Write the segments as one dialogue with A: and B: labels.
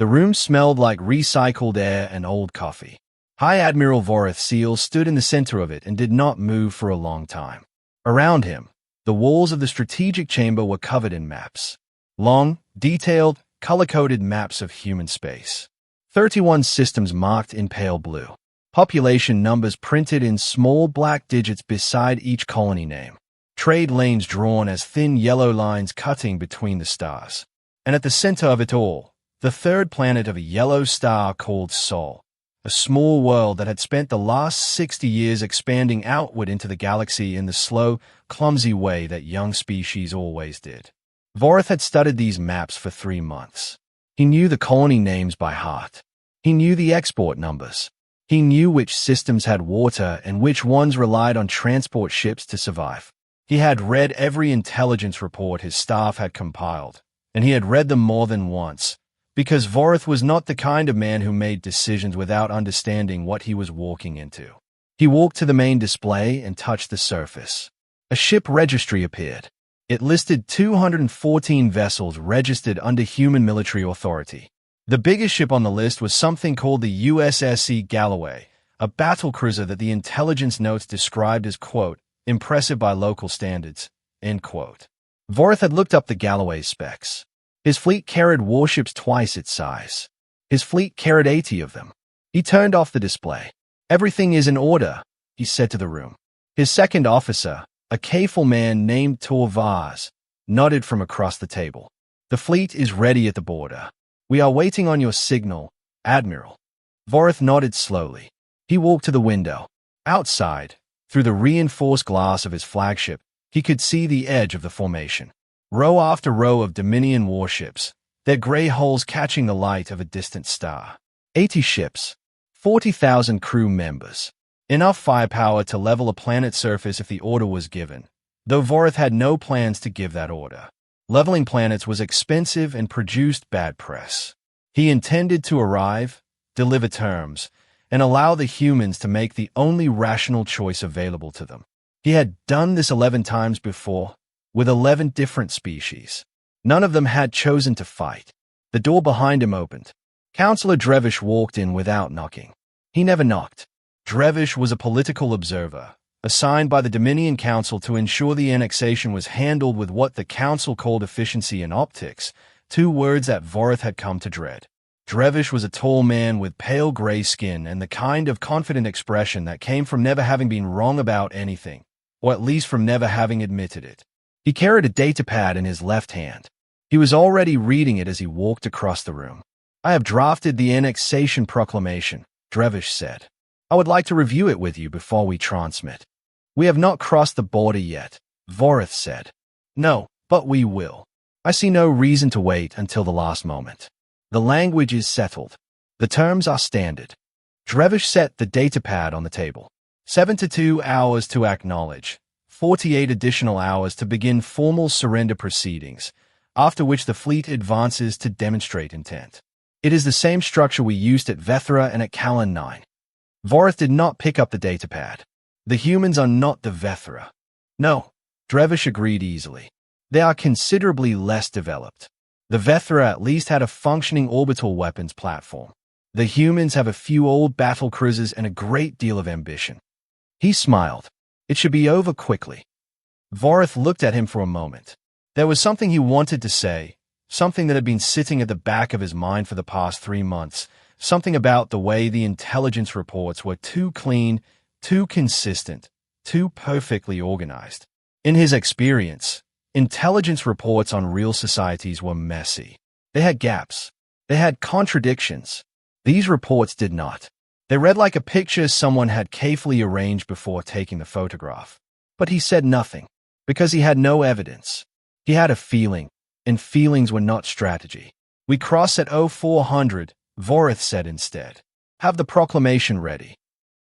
A: The room smelled like recycled air and old coffee. High Admiral Vorrath Seel stood in the center of it and did not move for a long time. Around him, the walls of the strategic chamber were covered in maps. Long, detailed, color-coded maps of human space. 31 systems marked in pale blue. Population numbers printed in small black digits beside each colony name. Trade lanes drawn as thin yellow lines cutting between the stars. And at the center of it all, the third planet of a yellow star called Sol. A small world that had spent the last 60 years expanding outward into the galaxy in the slow, clumsy way that young species always did. Vorrath had studied these maps for 3 months. He knew the colony names by heart. He knew the export numbers. He knew which systems had water and which ones relied on transport ships to survive. He had read every intelligence report his staff had compiled, and he had read them more than once, because Vorrath was not the kind of man who made decisions without understanding what he was walking into. He walked to the main display and touched the surface. A ship registry appeared. It listed 214 vessels registered under human military authority. The biggest ship on the list was something called the USS Galloway, a battlecruiser that the intelligence notes described as, quote, impressive by local standards, end quote. Vorrath had looked up the Galloway's specs. His fleet carried warships twice its size. His fleet carried 80 of them. He turned off the display. Everything is in order, he said to the room. His second officer, a careful man named Vaz, nodded from across the table. The fleet is ready at the border. We are waiting on your signal, Admiral. Vorrath nodded slowly. He walked to the window. Outside, through the reinforced glass of his flagship, he could see the edge of the formation. Row after row of Dominion warships, their gray hulls catching the light of a distant star. 80 ships, 40,000 crew members. Enough firepower to level a planet's surface if the order was given, though Vorrath had no plans to give that order. Leveling planets was expensive and produced bad press. He intended to arrive, deliver terms, and allow the humans to make the only rational choice available to them. He had done this 11 times before, with 11 different species. None of them had chosen to fight. The door behind him opened. Councillor Drevish walked in without knocking. He never knocked. Drevish was a political observer, assigned by the Dominion Council to ensure the annexation was handled with what the Council called efficiency and optics, 2 words that Vorrath had come to dread. Drevish was a tall man with pale gray skin and the kind of confident expression that came from never having been wrong about anything, or at least from never having admitted it. He carried a datapad in his left hand. He was already reading it as he walked across the room. I have drafted the annexation proclamation, Drevish said. I would like to review it with you before we transmit. We have not crossed the border yet, Vorrath said. No, but we will. I see no reason to wait until the last moment. The language is settled. The terms are standard. Drevish set the datapad on the table. 72 hours to acknowledge. 48 additional hours to begin formal surrender proceedings, after which the fleet advances to demonstrate intent. It is the same structure we used at Vethra and at Callan 9. Vorrath did not pick up the datapad. The humans are not the Vethra. No, Drevish agreed easily. They are considerably less developed. The Vethra at least had a functioning orbital weapons platform. The humans have a few old battle cruisers and a great deal of ambition. He smiled. It should be over quickly. Vorrath looked at him for a moment. There was something he wanted to say, something that had been sitting at the back of his mind for the past 3 months, something about the way the intelligence reports were too clean, too consistent, too perfectly organized. In his experience, intelligence reports on real societies were messy. They had gaps. They had contradictions. These reports did not. They read like a picture someone had carefully arranged before taking the photograph. But he said nothing, because he had no evidence. He had a feeling, and feelings were not strategy. We cross at 0400, Vorrath said instead. Have the proclamation ready.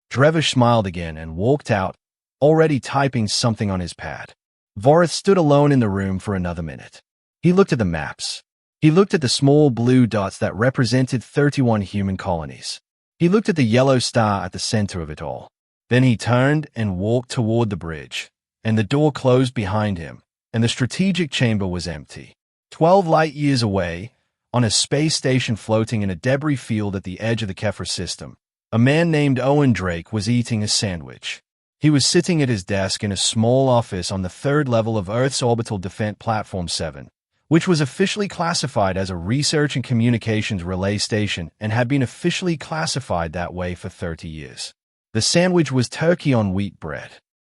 A: Drevish smiled again and walked out, already typing something on his pad. Vorrath stood alone in the room for another minute. He looked at the maps. He looked at the small blue dots that represented 31 human colonies. He looked at the yellow star at the center of it all. Then he turned and walked toward the bridge, and the door closed behind him, and the strategic chamber was empty. 12 light-years away, On a space station floating in a debris field at the edge of the Kepler system, a man named Owen Drake was eating a sandwich. He was sitting at his desk in a small office on the third level of Earth's orbital defense platform 7, which was officially classified as a research and communications relay station and had been officially classified that way for 30 years. The sandwich was turkey on wheat bread.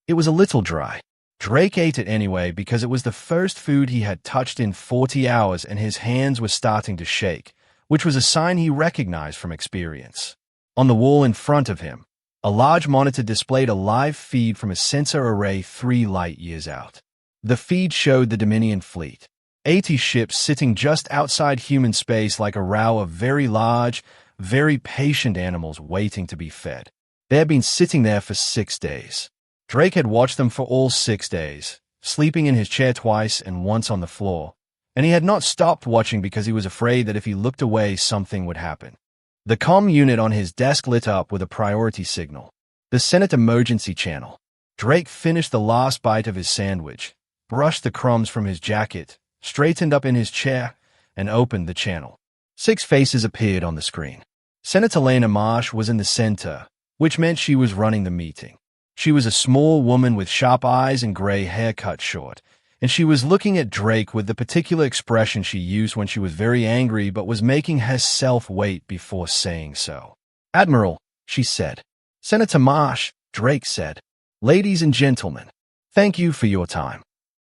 A: It was a little dry. Drake ate it anyway because it was the first food he had touched in 40 hours and his hands were starting to shake, which was a sign he recognized from experience. On the wall in front of him, a large monitor displayed a live feed from a sensor array 3 light-years out. The feed showed the Dominion fleet, 80 ships sitting just outside human space like a row of very large, very patient animals waiting to be fed. They had been sitting there for 6 days. Drake had watched them for all 6 days, sleeping in his chair twice and once on the floor, and he had not stopped watching because he was afraid that if he looked away something would happen. The comm unit on his desk lit up with a priority signal. The Senate emergency channel. Drake finished the last bite of his sandwich, brushed the crumbs from his jacket, straightened up in his chair, and opened the channel. 6 faces appeared on the screen. Senator Lena Marsh was in the center, which meant she was running the meeting. She was a small woman with sharp eyes and gray hair cut short, and she was looking at Drake with the particular expression she used when she was very angry but was making herself wait before saying so. "Admiral," she said. "Senator Marsh," Drake said. "Ladies and gentlemen, thank you for your time."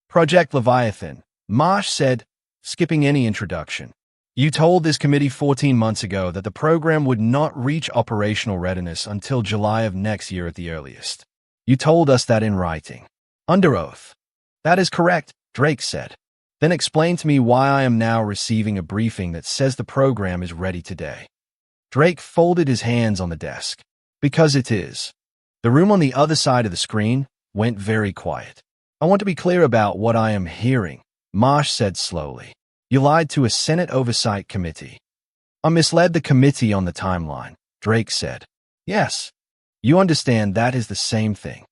A: "Project Leviathan," Marsh said, skipping any introduction. "You told this committee 14 months ago that the program would not reach operational readiness until July of next year at the earliest. You told us that in writing. Under oath." "That is correct," Drake said. "Then explain to me why I am now receiving a briefing that says the program is ready today." Drake folded his hands on the desk. "Because it is." The room on the other side of the screen went very quiet. "I want to be clear about what I am hearing," Marsh said slowly. "You lied to a Senate Oversight Committee." "I misled the committee on the timeline," Drake said. "Yes. You understand that is the same thing."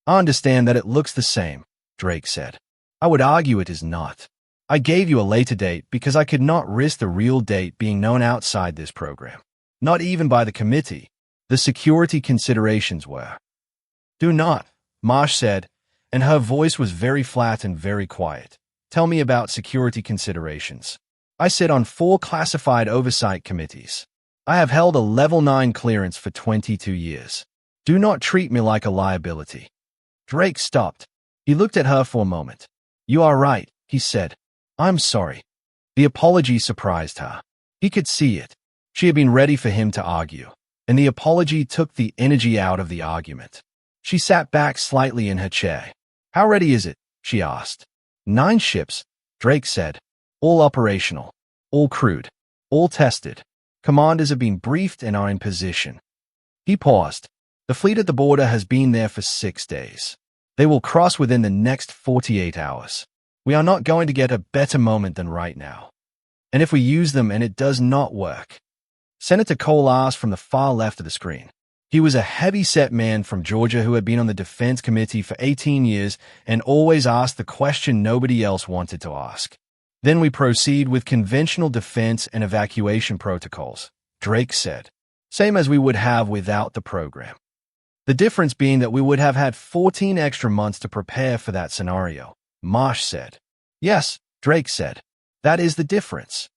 A: "I understand that it looks the same," Drake said. "I would argue it is not. I gave you a later date because I could not risk the real date being known outside this program. Not even by the committee. The security considerations were." "Do not," Marsh said, and her voice was very flat and very quiet. "Tell me about security considerations. I sit on 4 classified oversight committees. I have held a Level 9 clearance for 22 years. Do not treat me like a liability." Drake stopped. He looked at her for a moment. "You are right," he said. "I'm sorry." The apology surprised her. He could see it. She had been ready for him to argue, and the apology took the energy out of the argument. She sat back slightly in her chair. "How ready is it?" she asked. 9 ships, Drake said. "All operational. All crewed. All tested. Commanders have been briefed and are in position." He paused. "The fleet at the border has been there for 6 days. They will cross within the next 48 hours. We are not going to get a better moment than right now. And if we use them and it does not work." Senator Cole asked from the far left of the screen. He was a heavy-set man from Georgia who had been on the Defense Committee for 18 years and always asked the question nobody else wanted to ask. "Then we proceed with conventional defense and evacuation protocols," Drake said. "Same as we would have without the program. The difference being that we would have had 14 extra months to prepare for that scenario," Marsh said. "Yes," Drake said. "That is the difference."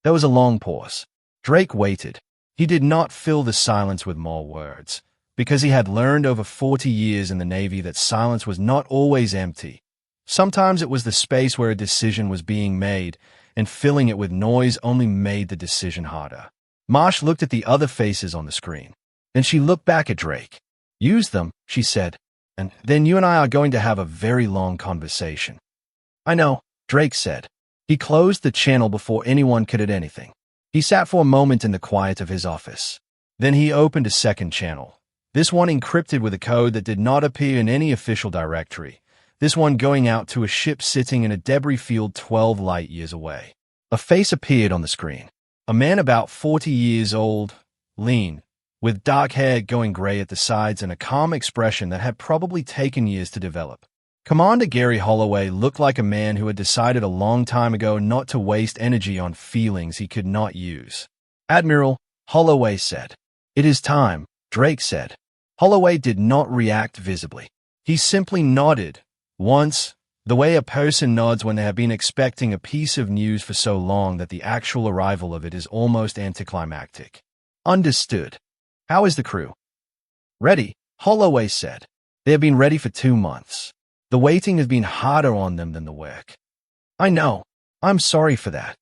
A: There was a long pause. Drake waited. He did not fill the silence with more words, because he had learned over 40 years in the Navy that silence was not always empty. Sometimes it was the space where a decision was being made, and filling it with noise only made the decision harder. Marsh looked at the other faces on the screen. Then she looked back at Drake. "Use them," she said, "and then you and I are going to have a very long conversation." "I know," Drake said. He closed the channel before anyone could add anything. He sat for a moment in the quiet of his office. Then he opened a second channel, this one encrypted with a code that did not appear in any official directory, this one going out to a ship sitting in a debris field 12 light-years away. A face appeared on the screen. A man about 40 years old, lean, with dark hair going gray at the sides and a calm expression that had probably taken years to develop. Commander Gary Holloway looked like a man who had decided a long time ago not to waste energy on feelings he could not use. "Admiral," Holloway said. "It is time," Drake said. Holloway did not react visibly. He simply nodded, once, the way a person nods when they have been expecting a piece of news for so long that the actual arrival of it is almost anticlimactic. "Understood. How is the crew?" "Ready," Holloway said. "They have been ready for 2 months. The waiting has been harder on them than the work." "I know. I'm sorry for that."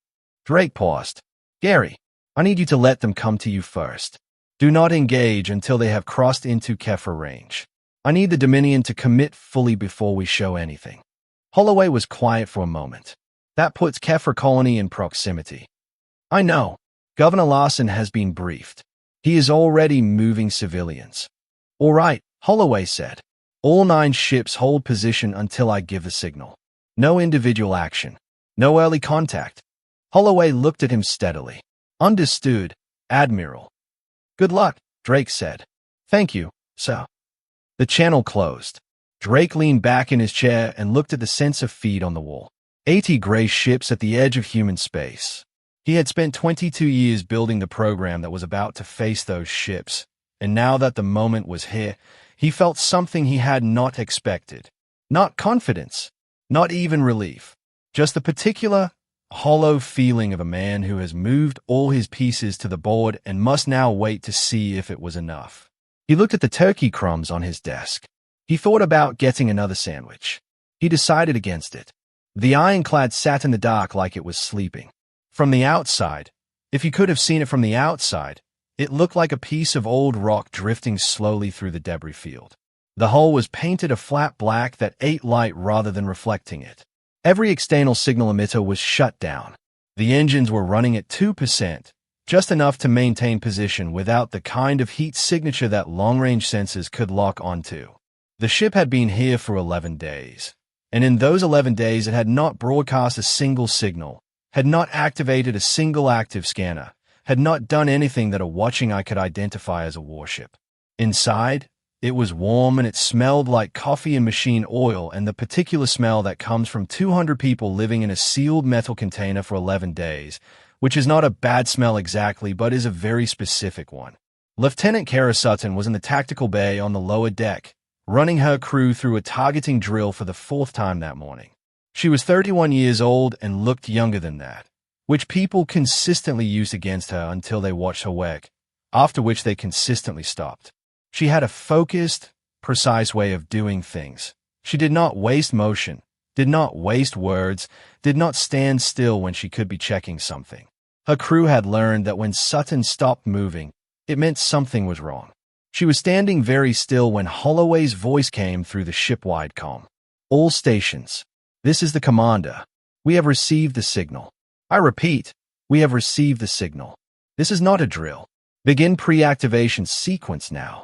A: Drake paused. "Gary, I need you to let them come to you first. Do not engage until they have crossed into Kefir range. I need the Dominion to commit fully before we show anything." Holloway was quiet for a moment. "That puts Kefir colony in proximity." "I know. Governor Larson has been briefed. He is already moving civilians." "All right," Holloway said. "All 9 ships hold position until I give the signal. No individual action. No early contact." Holloway looked at him steadily. "Understood, Admiral." "Good luck," Drake said. "Thank you, sir." The channel closed. Drake leaned back in his chair and looked at the sensor feed on the wall. 80 gray ships at the edge of human space. He had spent 22 years building the program that was about to face those ships, and now that the moment was here, he felt something he had not expected. Not confidence, not even relief, just the particular, hollow feeling of a man who has moved all his pieces to the board and must now wait to see if it was enough. He looked at the turkey crumbs on his desk. He thought about getting another sandwich. He decided against it. The Ironclad sat in the dark like it was sleeping. From the outside, if you could have seen it from the outside, it looked like a piece of old rock drifting slowly through the debris field. The hull was painted a flat black that ate light rather than reflecting it. Every external signal emitter was shut down. The engines were running at 2%, just enough to maintain position without the kind of heat signature that long-range sensors could lock onto. The ship had been here for 11 days, and in those 11 days it had not broadcast a single signal, had not activated a single active scanner, had not done anything that a watching eye could identify as a warship. Inside, it was warm and it smelled like coffee and machine oil and the particular smell that comes from 200 people living in a sealed metal container for 11 days, which is not a bad smell exactly but is a very specific one. Lieutenant Kara Sutton was in the tactical bay on the lower deck, running her crew through a targeting drill for the 4th time that morning. She was 31 years old and looked younger than that, which people consistently used against her until they watched her work, after which they consistently stopped. She had a focused, precise way of doing things. She did not waste motion, did not waste words, did not stand still when she could be checking something. Her crew had learned that when Sutton stopped moving, it meant something was wrong. She was standing very still when Holloway's voice came through the ship-wide comm. "All stations. This is the commander. We have received the signal. I repeat, we have received the signal. This is not a drill. Begin pre-activation sequence now."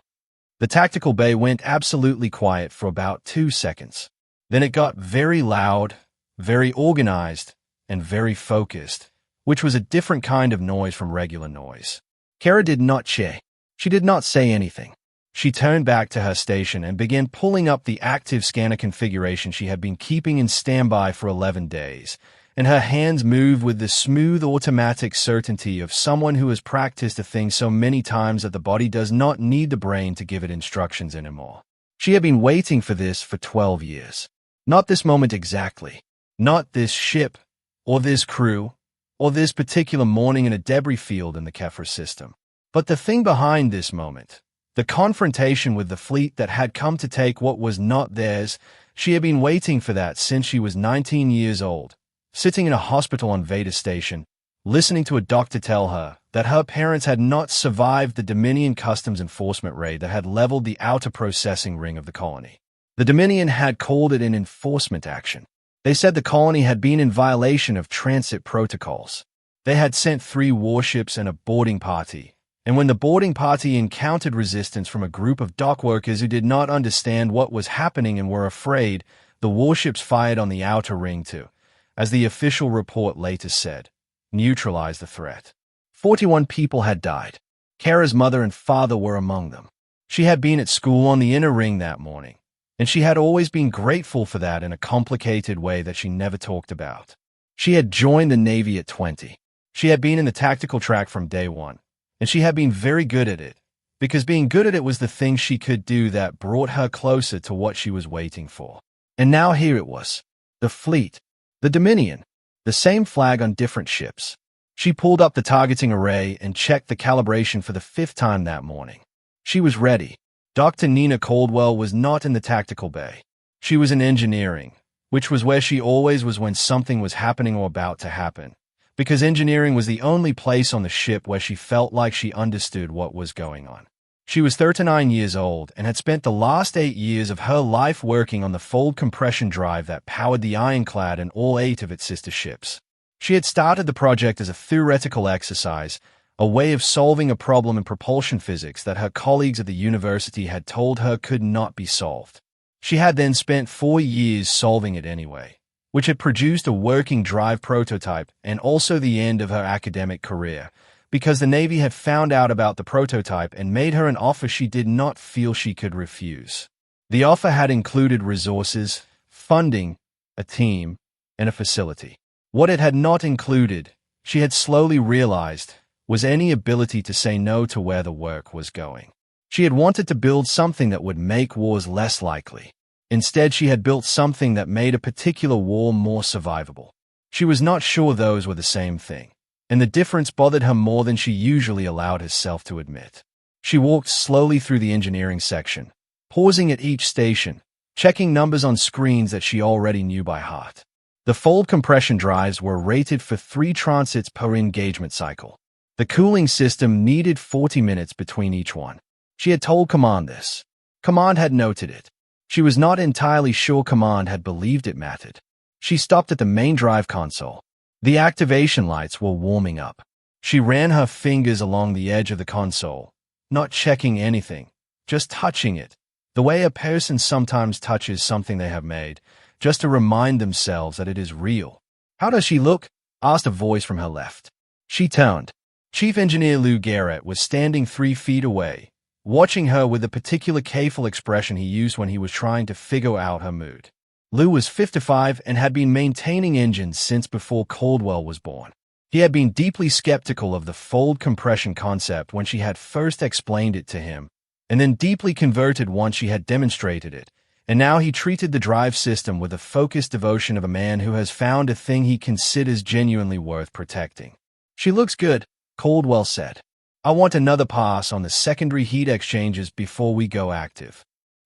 A: The tactical bay went absolutely quiet for about 2 seconds. Then it got very loud, very organized, and very focused, which was a different kind of noise from regular noise. Kara did not cheer. She did not say anything. She turned back to her station and began pulling up the active scanner configuration she had been keeping in standby for 11 days, and her hands moved with the smooth automatic certainty of someone who has practiced a thing so many times that the body does not need the brain to give it instructions anymore. She had been waiting for this for 12 years. Not this moment exactly. Not this ship, or this crew, or this particular morning in a debris field in the Kefir system. But the thing behind this moment, the confrontation with the fleet that had come to take what was not theirs, she had been waiting for that since she was 19 years old, sitting in a hospital on Veda Station, listening to a doctor tell her that her parents had not survived the Dominion customs enforcement raid that had leveled the outer processing ring of the colony. The Dominion had called it an enforcement action. They said the colony had been in violation of transit protocols. They had sent 3 warships and a boarding party, and when the boarding party encountered resistance from a group of dock workers who did not understand what was happening and were afraid, the warships fired on the outer ring to, as the official report later said, neutralize the threat. 41 people had died. Kara's mother and father were among them. She had been at school on the inner ring that morning, and she had always been grateful for that in a complicated way that she never talked about. She had joined the Navy at 20. She had been in the tactical track from day one, and she had been very good at it, because being good at it was the thing she could do that brought her closer to what she was waiting for. And now here it was. The fleet. The Dominion. The same flag on different ships. She pulled up the targeting array and checked the calibration for the 5th time that morning. She was ready. Dr. Nina Caldwell was not in the tactical bay. She was in engineering, which was where she always was when something was happening or about to happen, because engineering was the only place on the ship where she felt like she understood what was going on. She was 39 years old and had spent the last 8 years of her life working on the fold compression drive that powered the Ironclad and all 8 of its sister ships. She had started the project as a theoretical exercise, a way of solving a problem in propulsion physics that her colleagues at the university had told her could not be solved. She had then spent 4 years solving it anyway, which had produced a working drive prototype and also the end of her academic career, because the Navy had found out about the prototype and made her an offer she did not feel she could refuse. The offer had included resources, funding, a team, and a facility. What it had not included, she had slowly realized, was any ability to say no to where the work was going. She had wanted to build something that would make wars less likely. Instead, she had built something that made a particular war more survivable. She was not sure those were the same thing, and the difference bothered her more than she usually allowed herself to admit. She walked slowly through the engineering section, pausing at each station, checking numbers on screens that she already knew by heart. The fold compression drives were rated for 3 transits per engagement cycle. The cooling system needed 40 minutes between each one. She had told Command this. Command had noted it. She was not entirely sure Command had believed it mattered. She stopped at the main drive console. The activation lights were warming up. She ran her fingers along the edge of the console, not checking anything, just touching it, the way a person sometimes touches something they have made, just to remind themselves that it is real. "How does she look?" asked a voice from her left. She turned. Chief Engineer Lou Garrett was standing 3 feet away, watching her with the particular careful expression he used when he was trying to figure out her mood. Lou was 55 and had been maintaining engines since before Caldwell was born. He had been deeply skeptical of the fold compression concept when she had first explained it to him, and then deeply converted once she had demonstrated it, and now he treated the drive system with the focused devotion of a man who has found a thing he considers genuinely worth protecting. "She looks good," Caldwell said. "I want another pass on the secondary heat exchanges before we go active."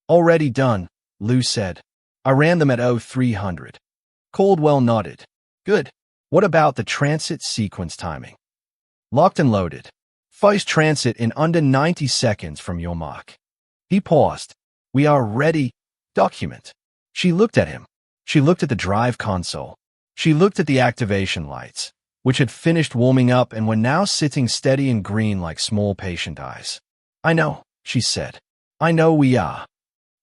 A: "Already done," Lou said. "I ran them at 0300. Caldwell nodded. "Good. What about the transit sequence timing?" "Locked and loaded. First transit in under 90 seconds from your mark." He paused. "We are ready. Document." She looked at him. She looked at the drive console. She looked at the activation lights, which had finished warming up and were now sitting steady and green like small patient eyes. "I know," she said. "I know we are."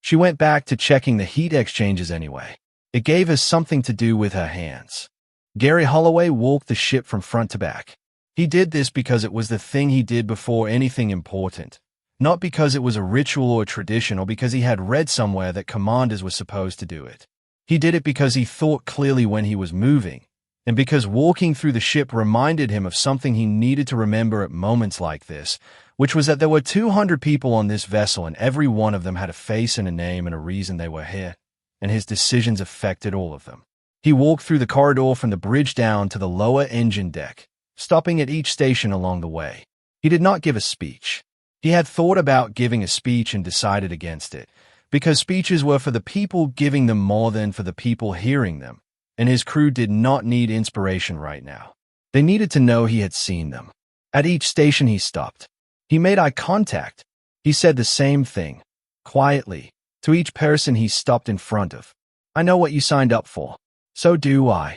A: She went back to checking the heat exchanges anyway. It gave her something to do with her hands. Gary Holloway walked the ship from front to back. He did this because it was the thing he did before anything important, not because it was a ritual or a tradition or because he had read somewhere that commanders were supposed to do it. He did it because he thought clearly when he was moving, and because walking through the ship reminded him of something he needed to remember at moments like this, which was that there were 200 people on this vessel and every one of them had a face and a name and a reason they were here, and his decisions affected all of them. He walked through the corridor from the bridge down to the lower engine deck, stopping at each station along the way. He did not give a speech. He had thought about giving a speech and decided against it, because speeches were for the people giving them more than for the people hearing them, and his crew did not need inspiration right now. They needed to know he had seen them. At each station he stopped. He made eye contact. He said the same thing, quietly, to each person he stopped in front of. "I know what you signed up for. So do I."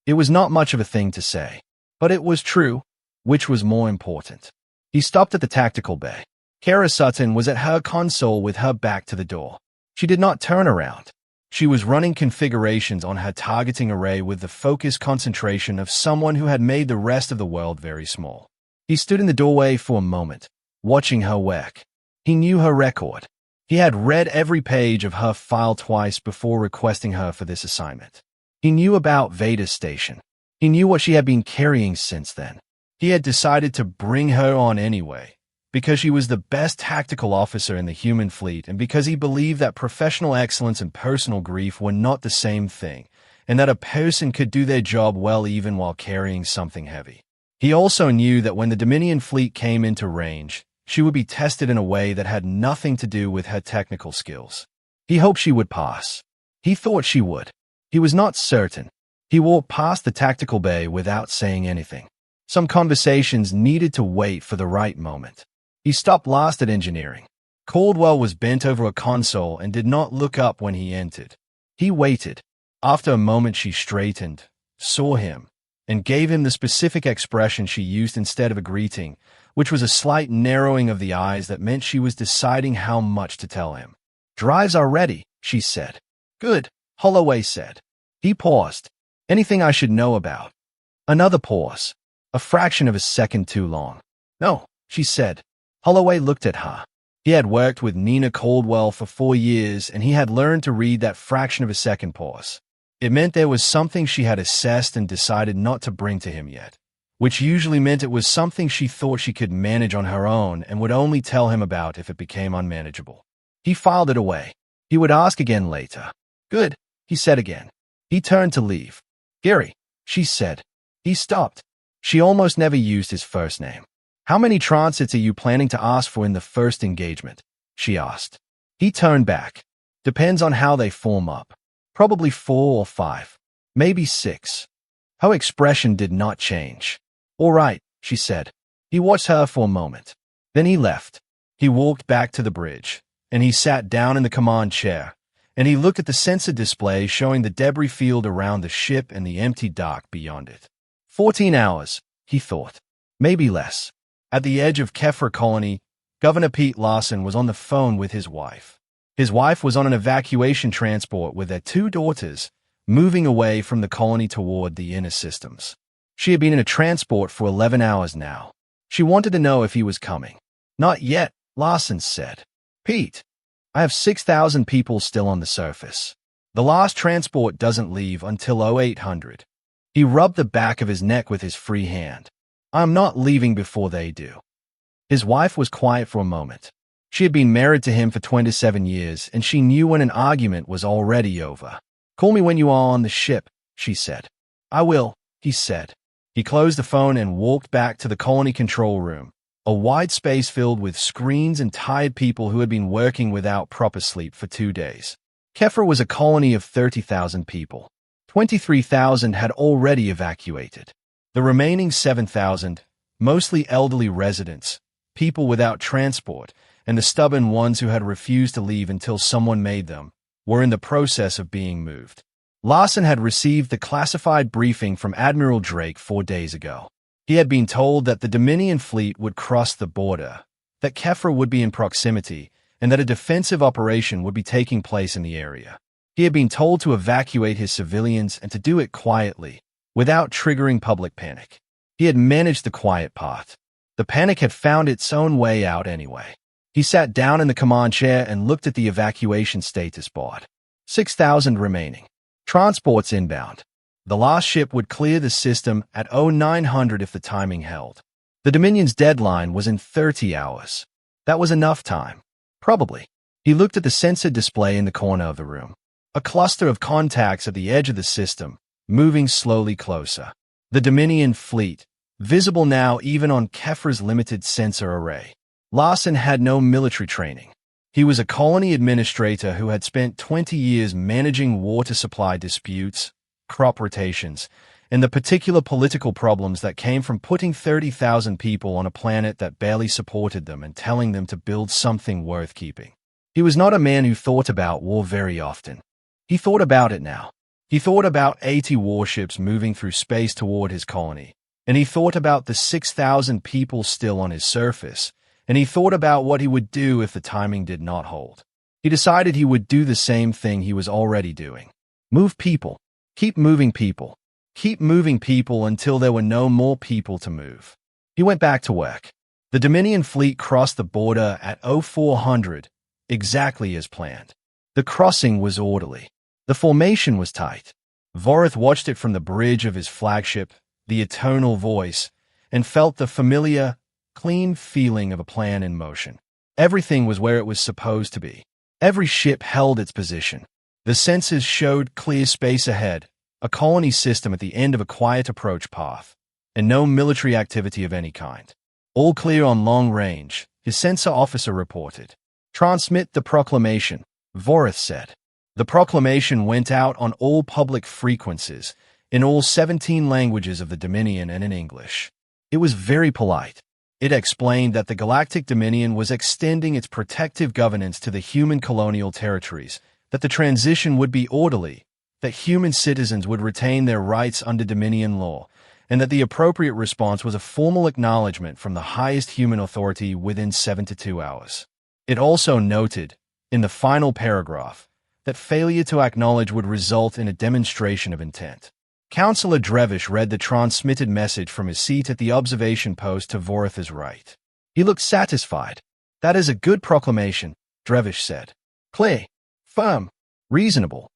A: It was not much of a thing to say, but it was true, which was more important. He stopped at the tactical bay. Kara Sutton was at her console with her back to the door. She did not turn around. She was running configurations on her targeting array with the focused concentration of someone who had made the rest of the world very small. He stood in the doorway for a moment, watching her work. He knew her record. He had read every page of her file twice before requesting her for this assignment. He knew about Vader's station. He knew what she had been carrying since then. He had decided to bring her on anyway, because she was the best tactical officer in the human fleet and because he believed that professional excellence and personal grief were not the same thing, and that a person could do their job well even while carrying something heavy. He also knew that when the Dominion fleet came into range, she would be tested in a way that had nothing to do with her technical skills. He hoped she would pass. He thought she would. He was not certain. He walked past the tactical bay without saying anything. Some conversations needed to wait for the right moment. He stopped last at engineering. Caldwell was bent over a console and did not look up when he entered. He waited. After a moment she straightened, saw him, and gave him the specific expression she used instead of a greeting, which was a slight narrowing of the eyes that meant she was deciding how much to tell him. "Drives are ready," she said. "Good," Holloway said. He paused. "Anything I should know about?" Another pause. A fraction of a second too long. "No," she said. Holloway looked at her. He had worked with Nina Caldwell for 4 years, and he had learned to read that fraction of a second pause. It meant there was something she had assessed and decided not to bring to him yet, which usually meant it was something she thought she could manage on her own and would only tell him about if it became unmanageable. He filed it away. He would ask again later. "Good," he said again. He turned to leave. "Gary," she said. He stopped. She almost never used his first name. "How many transits are you planning to ask for in the first engagement?" she asked. He turned back. "Depends on how they form up. Probably 4 or 5. Maybe 6. Her expression did not change. "All right," she said. He watched her for a moment. Then he left. He walked back to the bridge, and he sat down in the command chair, and he looked at the sensor display showing the debris field around the ship and the empty dock beyond it. 14 hours, he thought. Maybe less. At the edge of Kefra Colony, Governor Pete Larson was on the phone with his wife. His wife was on an evacuation transport with their 2 daughters, moving away from the colony toward the inner systems. She had been in a transport for 11 hours now. She wanted to know if he was coming. "Not yet," Larson said. "Pete, I have 6,000 people still on the surface. The last transport doesn't leave until 0800. He rubbed the back of his neck with his free hand. "I'm not leaving before they do." His wife was quiet for a moment. She had been married to him for 27 years, and she knew when an argument was already over. "Call me when you are on the ship," she said. "I will," he said. He closed the phone and walked back to the colony control room, a wide space filled with screens and tired people who had been working without proper sleep for 2 days. Kefra was a colony of 30,000 people. 23,000 had already evacuated. The remaining 7,000, mostly elderly residents, people without transport, and the stubborn ones who had refused to leave until someone made them, were in the process of being moved. Larson had received the classified briefing from Admiral Drake 4 days ago. He had been told that the Dominion fleet would cross the border, that Kefra would be in proximity, and that a defensive operation would be taking place in the area. He had been told to evacuate his civilians and to do it quietly, without triggering public panic. He had managed the quiet part. The panic had found its own way out anyway. He sat down in the command chair and looked at the evacuation status board. 6,000 remaining. Transports inbound. The last ship would clear the system at 0900 if the timing held. The Dominion's deadline was in 30 hours. That was enough time. Probably. He looked at the sensor display in the corner of the room. A cluster of contacts at the edge of the system, moving slowly closer. The Dominion fleet, visible now even on Kefra's limited sensor array. Larson had no military training. He was a colony administrator who had spent 20 years managing water supply disputes, crop rotations, and the particular political problems that came from putting 30,000 people on a planet that barely supported them and telling them to build something worth keeping. He was not a man who thought about war very often. He thought about it now. He thought about 80 warships moving through space toward his colony, and he thought about the 6,000 people still on his surface, and he thought about what he would do if the timing did not hold. He decided he would do the same thing he was already doing. Move people. Keep moving people. Keep moving people until there were no more people to move. He went back to work. The Dominion fleet crossed the border at 0400, exactly as planned. The crossing was orderly. The formation was tight. Vorrath watched it from the bridge of his flagship, the Eternal Voice, and felt the familiar, clean feeling of a plan in motion. Everything was where it was supposed to be. Every ship held its position. The sensors showed clear space ahead, a colony system at the end of a quiet approach path, and no military activity of any kind. All clear on long range, his sensor officer reported. Transmit the proclamation, Vorrath said. The proclamation went out on all public frequencies, in all 17 languages of the Dominion and in English. It was very polite. It explained that the Galactic Dominion was extending its protective governance to the human colonial territories, that the transition would be orderly, that human citizens would retain their rights under Dominion law, and that the appropriate response was a formal acknowledgement from the highest human authority within 72 hours. It also noted, in the final paragraph, that failure to acknowledge would result in a demonstration of intent. Councillor Drake read the transmitted message from his seat at the observation post to Vorrath's right. He looked satisfied. That is a good proclamation, Drake said. Clear, firm, reasonable.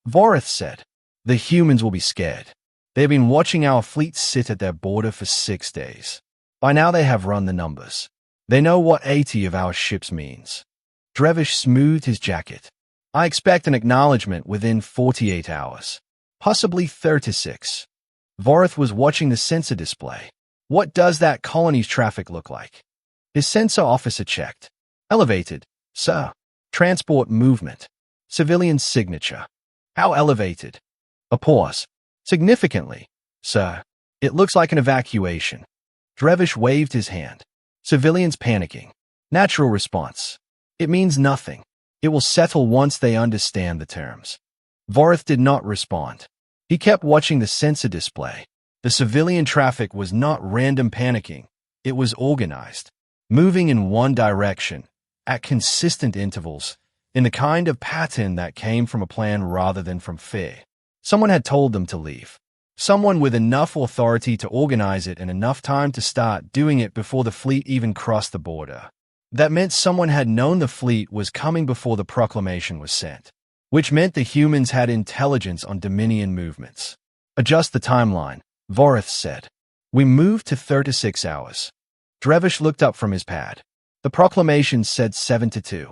A: Vorrath said. The humans will be scared. They've been watching our fleet sit at their border for 6 days. By now they have run the numbers. They know what 80 of our ships means. Drake smoothed his jacket. I expect an acknowledgement within 48 hours. Possibly 36. Vorrath was watching the sensor display. What does that colony's traffic look like? His sensor officer checked. Elevated, sir. Transport movement. Civilian signature. How elevated? A pause. Significantly, sir. It looks like an evacuation. Drake waved his hand. Civilians panicking. Natural response. It means nothing. It will settle once they understand the terms. Vorrath did not respond. He kept watching the sensor display. The civilian traffic was not random panicking. It was organized, moving in one direction, at consistent intervals, in the kind of pattern that came from a plan rather than from fear. Someone had told them to leave. Someone with enough authority to organize it and enough time to start doing it before the fleet even crossed the border. That meant someone had known the fleet was coming before the proclamation was sent, which meant the humans had intelligence on Dominion movements. Adjust the timeline, Vorrath said. We moved to 36 hours. Drake looked up from his pad. The proclamation said 7-2.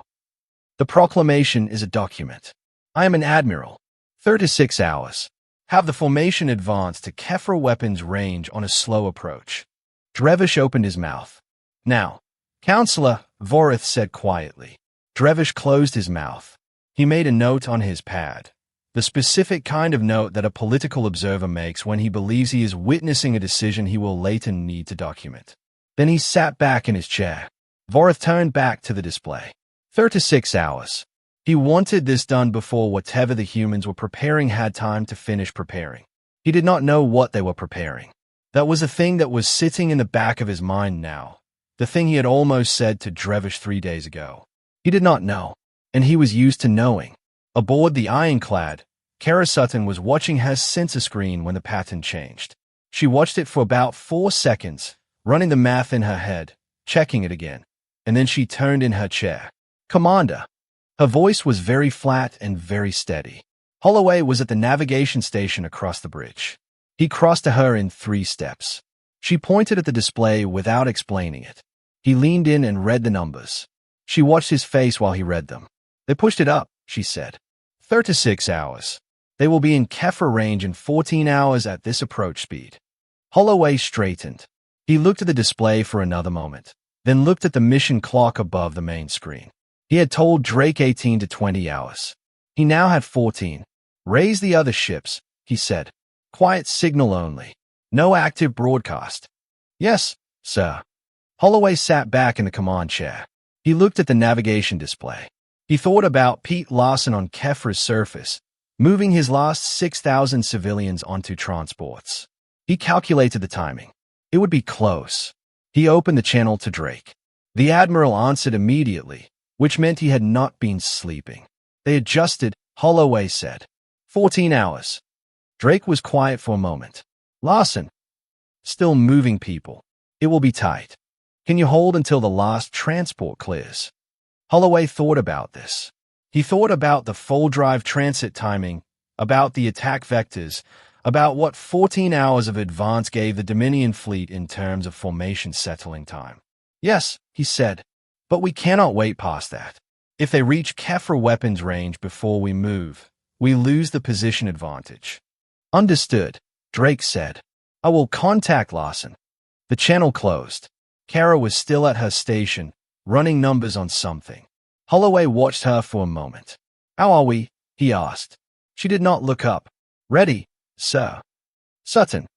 A: The proclamation is a document. I am an admiral. 36 hours. Have the formation advance to Kefra weapons range on a slow approach. Drake opened his mouth. Now, Councillor, Vorrath said quietly. Drake closed his mouth. He made a note on his pad. The specific kind of note that a political observer makes when he believes he is witnessing a decision he will later need to document. Then he sat back in his chair. Vorrath turned back to the display. 36 hours. He wanted this done before whatever the humans were preparing had time to finish preparing. He did not know what they were preparing. That was a thing that was sitting in the back of his mind now. The thing he had almost said to Drake 3 days ago. He did not know, and he was used to knowing. Aboard the Ironclad, Kara Sutton was watching her sensor screen when the pattern changed. She watched it for about 4 seconds, running the math in her head, checking it again, and then she turned in her chair. Commander. Her voice was very flat and very steady. Holloway was at the navigation station across the bridge. He crossed to her in 3 steps. She pointed at the display without explaining it. He leaned in and read the numbers. She watched his face while he read them. They pushed it up, she said. 36 hours. They will be in Kefra range in 14 hours at this approach speed. Holloway straightened. He looked at the display for another moment, then looked at the mission clock above the main screen. He had told Drake 18 to 20 hours. He now had 14. Raise the other ships, he said. Quiet signal only. No active broadcast. Yes, sir. Holloway sat back in the command chair. He looked at the navigation display. He thought about Pete Larson on Kefra's surface, moving his last 6,000 civilians onto transports. He calculated the timing. It would be close. He opened the channel to Drake. The Admiral answered immediately, which meant he had not been sleeping. They adjusted, Holloway said. 14 hours. Drake was quiet for a moment. Larson. Still moving people. It will be tight. Can you hold until the last transport clears? Holloway thought about this. He thought about the full drive transit timing, about the attack vectors, about what 14 hours of advance gave the Dominion fleet in terms of formation settling time. Yes, he said, but we cannot wait past that. If they reach Kefra weapons range before we move, we lose the position advantage. Understood, Drake said. I will contact Larson. The channel closed. Kara was still at her station, running numbers on something. Holloway watched her for a moment. How are we? He asked. She did not look up. Ready, sir. Sutton.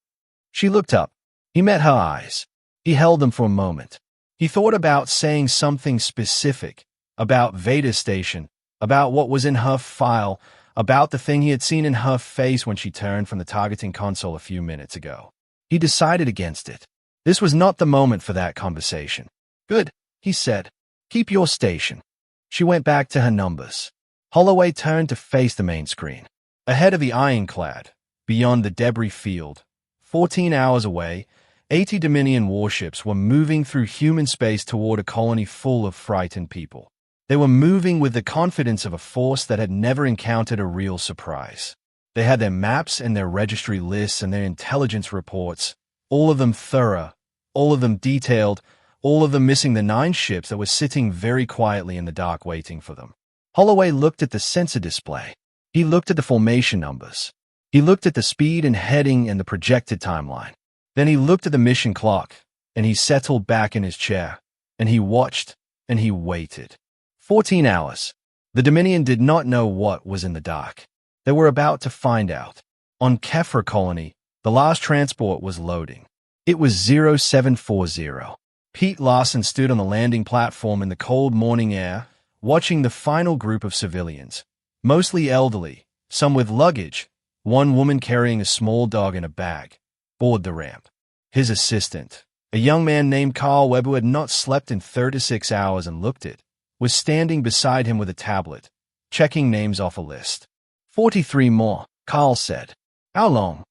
A: She looked up. He met her eyes. He held them for a moment. He thought about saying something specific, about Vader Station, about what was in her file, about the thing he had seen in her face when she turned from the targeting console a few minutes ago. He decided against it. This was not the moment for that conversation. Good, he said. Keep your station. She went back to her numbers. Holloway turned to face the main screen. Ahead of the Ironclad, beyond the debris field, 14 hours away, 80 Dominion warships were moving through human space toward a colony full of frightened people. They were moving with the confidence of a force that had never encountered a real surprise. They had their maps and their registry lists and their intelligence reports, all of them thorough, all of them detailed, all of them missing the 9 ships that were sitting very quietly in the dark waiting for them. Holloway looked at the sensor display. He looked at the formation numbers. He looked at the speed and heading and the projected timeline. Then he looked at the mission clock, and he settled back in his chair, and he watched, and he waited. 14 hours. The Dominion did not know what was in the dark. They were about to find out. On Kefra colony, the last transport was loading. It was 0740. Pete Larson stood on the landing platform in the cold morning air, watching the final group of civilians, mostly elderly, some with luggage, one woman carrying a small dog in a bag, board the ramp. His assistant, a young man named Carl Webb who had not slept in 36 hours and looked it, was standing beside him with a tablet, checking names off a list. 43 more, Carl said. How long?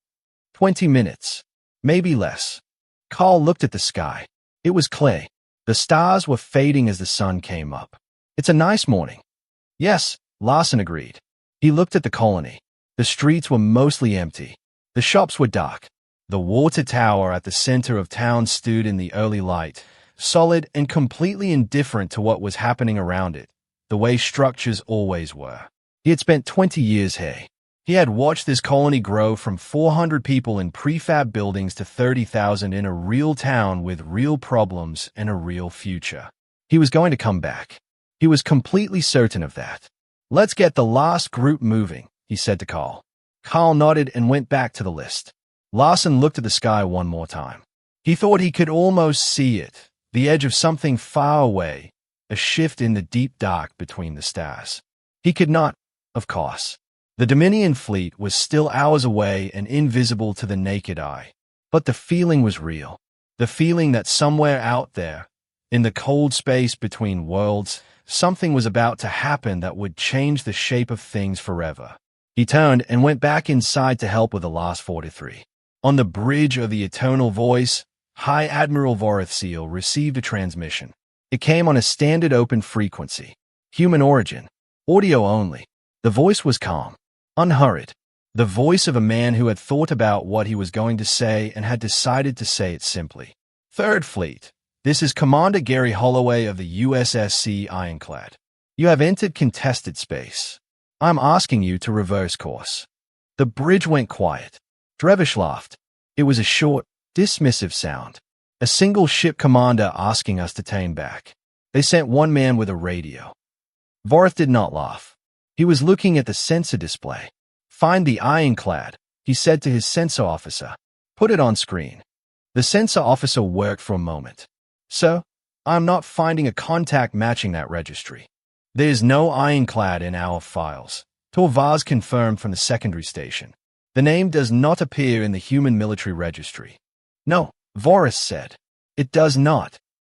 A: 20 minutes. Maybe less. Carl looked at the sky. It was clear. The stars were fading as the sun came up. It's a nice morning. Yes, Larson agreed. He looked at the colony. The streets were mostly empty. The shops were dark. The water tower at the center of town stood in the early light, solid and completely indifferent to what was happening around it, the way structures always were. He had spent 20 years here. He had watched this colony grow from 400 people in prefab buildings to 30,000 in a real town with real problems and a real future. He was going to come back. He was completely certain of that. Let's get the last group moving, he said to Carl. Carl nodded and went back to the list. Larson looked at the sky one more time. He thought he could almost see it, the edge of something far away, a shift in the deep dark between the stars. He could not, of course. The Dominion fleet was still hours away and invisible to the naked eye. But the feeling was real. The feeling that somewhere out there, in the cold space between worlds, something was about to happen that would change the shape of things forever. He turned and went back inside to help with the last 43. On the bridge of the eternal voice, High Admiral Vorrath Seel received a transmission. It came on a standard open frequency. Human origin. Audio only. The voice was calm. Unhurried. The voice of a man who had thought about what he was going to say and had decided to say it simply. Third Fleet. This is Commander Gary Holloway of the USSC Ironclad. You have entered contested space. I'm asking you to reverse course. The bridge went quiet. Drevish laughed. It was a short, dismissive sound. A single ship commander asking us to turn back. They sent one man with a radio. Vorrath did not laugh. He was looking at the sensor display. Find the Ironclad, he said to his sensor officer. Put it on screen. The sensor officer worked for a moment. Sir, I'm not finding a contact matching that registry. There's no Ironclad in our files. Torvaz confirmed from the secondary station. The name does not appear in the human military registry. No, Vorrath said. It does not.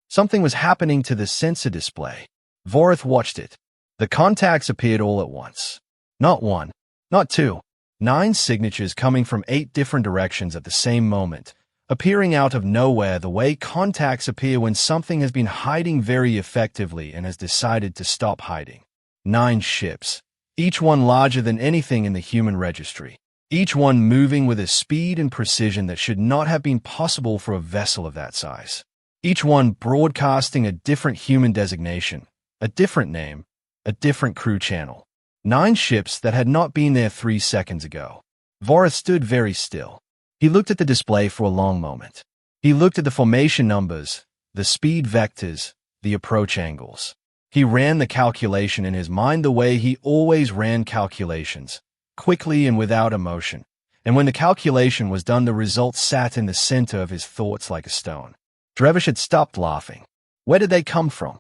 A: Something was happening to the sensor display. Vorrath watched it. The contacts appeared all at once. Not one, not two. 9 signatures coming from 8 different directions at the same moment. appearing out of nowhere the way contacts appear when something has been hiding very effectively and has decided to stop hiding. 9 ships, each one larger than anything in the human registry, each one moving with a speed and precision that should not have been possible for a vessel of that size. Each one broadcasting a different human designation, a different name, a different crew channel. 9 ships that had not been there 3 seconds ago. Vorrath stood very still. He looked at the display for a long moment. He looked at the formation numbers, the speed vectors, the approach angles. He ran the calculation in his mind the way he always ran calculations, quickly and without emotion. And when the calculation was done, the result sat in the center of his thoughts like a stone. Drevish had stopped laughing. Where did they come from?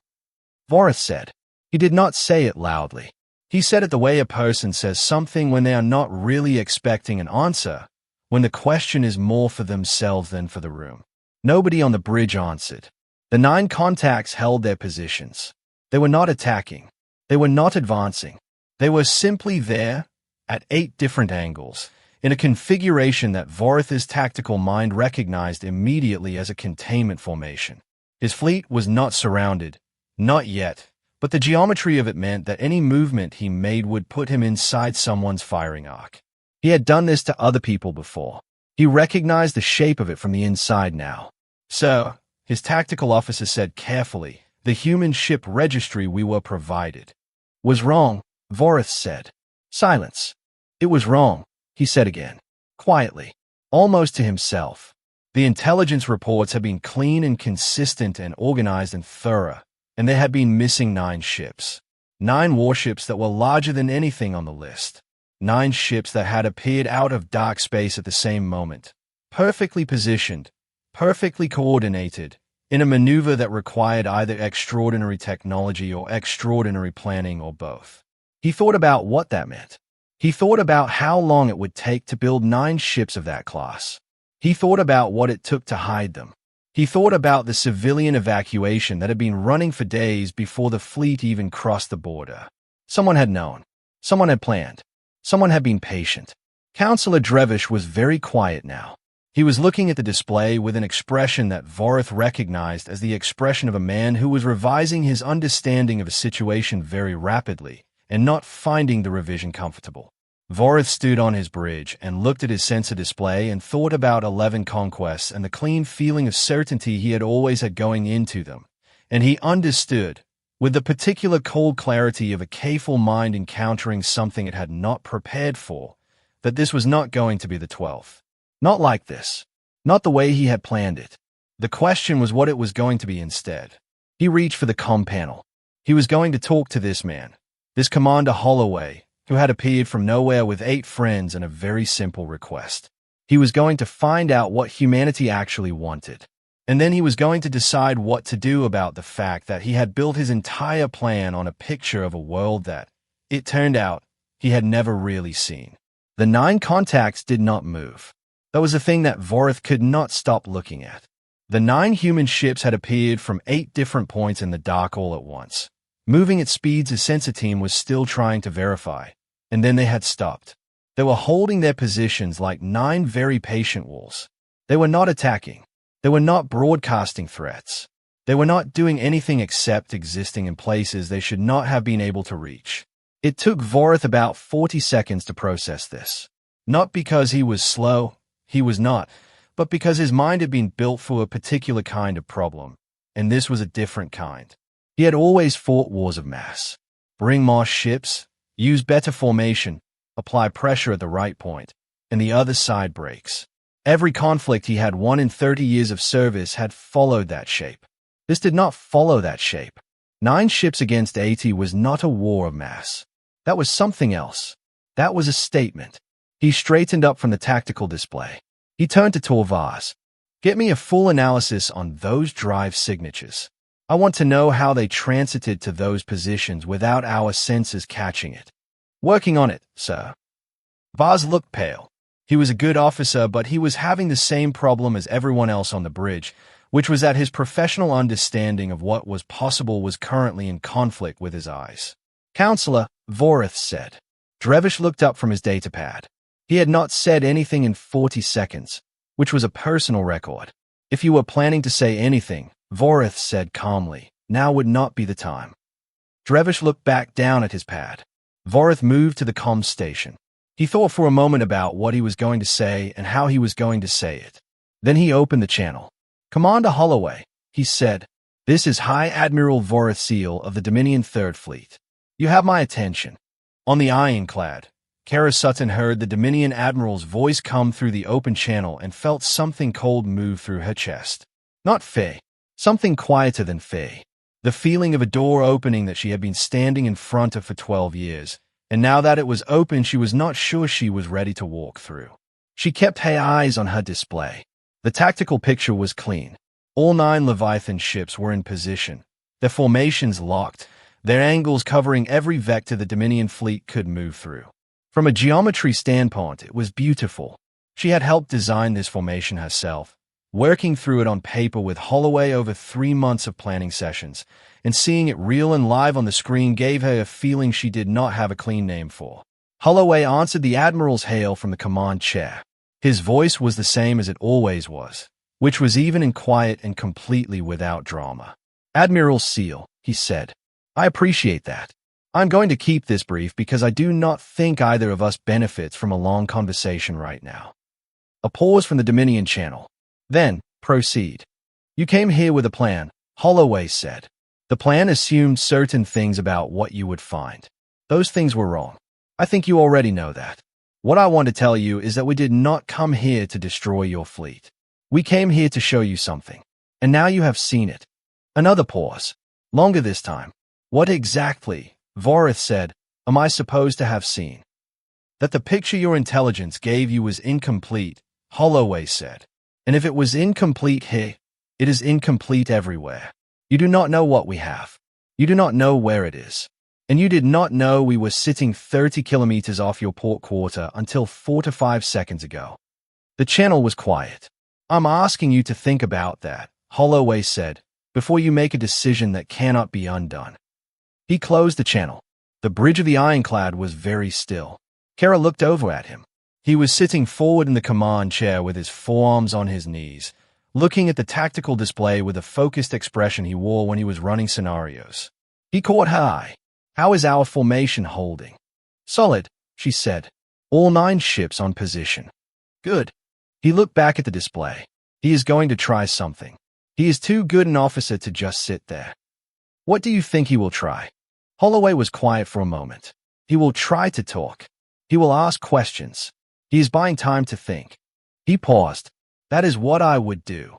A: Vorrath said. He did not say it loudly. He said it the way a person says something when they are not really expecting an answer, when the question is more for themselves than for the room. Nobody on the bridge answered. The 9 contacts held their positions. They were not attacking. They were not advancing. They were simply there, at 8 different angles, in a configuration that Vorrath's tactical mind recognized immediately as a containment formation. His fleet was not surrounded, not yet, but the geometry of it meant that any movement he made would put him inside someone's firing arc. He had done this to other people before. He recognized the shape of it from the inside now. So, his tactical officer said carefully, the human ship registry we were provided was wrong, Vorrath said. Silence. It was wrong, he said again, quietly, almost to himself. The intelligence reports had been clean and consistent and organized and thorough, and there had been missing 9 ships. 9 warships that were larger than anything on the list. 9 ships that had appeared out of dark space at the same moment, perfectly positioned, perfectly coordinated, in a maneuver that required either extraordinary technology or extraordinary planning or both. He thought about what that meant. He thought about how long it would take to build 9 ships of that class. He thought about what it took to hide them. He thought about the civilian evacuation that had been running for days before the fleet even crossed the border. Someone had known. Someone had planned. Someone had been patient. Counselor Drevish was very quiet now. He was looking at the display with an expression that Vorrath recognized as the expression of a man who was revising his understanding of a situation very rapidly and not finding the revision comfortable. Vorrath stood on his bridge and looked at his sensor display and thought about 11 conquests and the clean feeling of certainty he had always had going into them. And he understood, with the particular cold clarity of a careful mind encountering something it had not prepared for, that this was not going to be the 12th. Not like this. Not the way he had planned it. The question was what it was going to be instead. He reached for the comm panel. He was going to talk to this man, this Commander Holloway, who had appeared from nowhere with 8 friends and a very simple request. He was going to find out what humanity actually wanted. And then he was going to decide what to do about the fact that he had built his entire plan on a picture of a world that, it turned out, he had never really seen. The 9 contacts did not move. That was a thing that Vorrath could not stop looking at. The 9 human ships had appeared from 8 different points in the dark all at once, moving at speeds his sensor team was still trying to verify, and then they had stopped. They were holding their positions like 9 very patient wolves. They were not attacking. They were not broadcasting threats. They were not doing anything except existing in places they should not have been able to reach. It took Vorrath about 40 seconds to process this. Not because he was slow, he was not, but because his mind had been built for a particular kind of problem, and this was a different kind. He had always fought wars of mass. Bring more ships, use better formation, apply pressure at the right point, and the other side breaks. Every conflict he had won in 30 years of service had followed that shape. This did not follow that shape. 9 ships against 80 was not a war of mass. That was something else. That was a statement. He straightened up from the tactical display. He turned to Torvaz. Get me a full analysis on those drive signatures. I want to know how they transited to those positions without our sensors catching it. Working on it, sir. Vaz looked pale. He was a good officer, but he was having the same problem as everyone else on the bridge, which was that his professional understanding of what was possible was currently in conflict with his eyes. Counselor, Vorrath said. Drevish looked up from his datapad. He had not said anything in 40 seconds. which was a personal record. If you were planning to say anything, Vorrath said calmly, now would not be the time. Drevish looked back down at his pad. Vorrath moved to the comms station. He thought for a moment about what he was going to say and how he was going to say it. Then he opened the channel. Commander Holloway, he said, this is High Admiral Vorrath Seel of the Dominion 3rd Fleet. You have my attention. On the Ironclad, Kara Sutton heard the Dominion Admiral's voice come through the open channel and felt something cold move through her chest. Not fear. Something quieter than fear. The feeling of a door opening that she had been standing in front of for 12 years, and now that it was open she was not sure she was ready to walk through. She kept her eyes on her display. The tactical picture was clean. All 9 Leviathan ships were in position, their formations locked, their angles covering every vector the Dominion fleet could move through. From a geometry standpoint, it was beautiful. She had helped design this formation herself, working through it on paper with Holloway over 3 months of planning sessions, and seeing it real and live on the screen gave her a feeling she did not have a clean name for. Holloway answered the Admiral's hail from the command chair. His voice was the same as it always was, which was even and quiet and completely without drama. Admiral Seel, he said, I appreciate that. I'm going to keep this brief because I do not think either of us benefits from a long conversation right now. A pause from the Dominion channel. Then, proceed. You came here with a plan, Holloway said. The plan assumed certain things about what you would find. Those things were wrong. I think you already know that. What I want to tell you is that we did not come here to destroy your fleet. We came here to show you something. And now you have seen it. Another pause. Longer this time. What exactly, Vorrath said, am I supposed to have seen? That the picture your intelligence gave you was incomplete, Holloway said. And if it was incomplete here, it is incomplete everywhere. You do not know what we have. You do not know where it is. And you did not know we were sitting 30 kilometers off your port quarter until 4 to 5 seconds ago. The channel was quiet. I'm asking you to think about that, Holloway said, before you make a decision that cannot be undone. He closed the channel. The bridge of the Ironclad was very still. Kara looked over at him. He was sitting forward in the command chair with his forearms on his knees, looking at the tactical display with the focused expression he wore when he was running scenarios. He caught her eye. How is our formation holding? Solid, she said. All 9 ships on position. Good. He looked back at the display. He is going to try something. He is too good an officer to just sit there. What do you think he will try? Holloway was quiet for a moment. He will try to talk. He will ask questions. He is buying time to think. He paused. That is what I would do.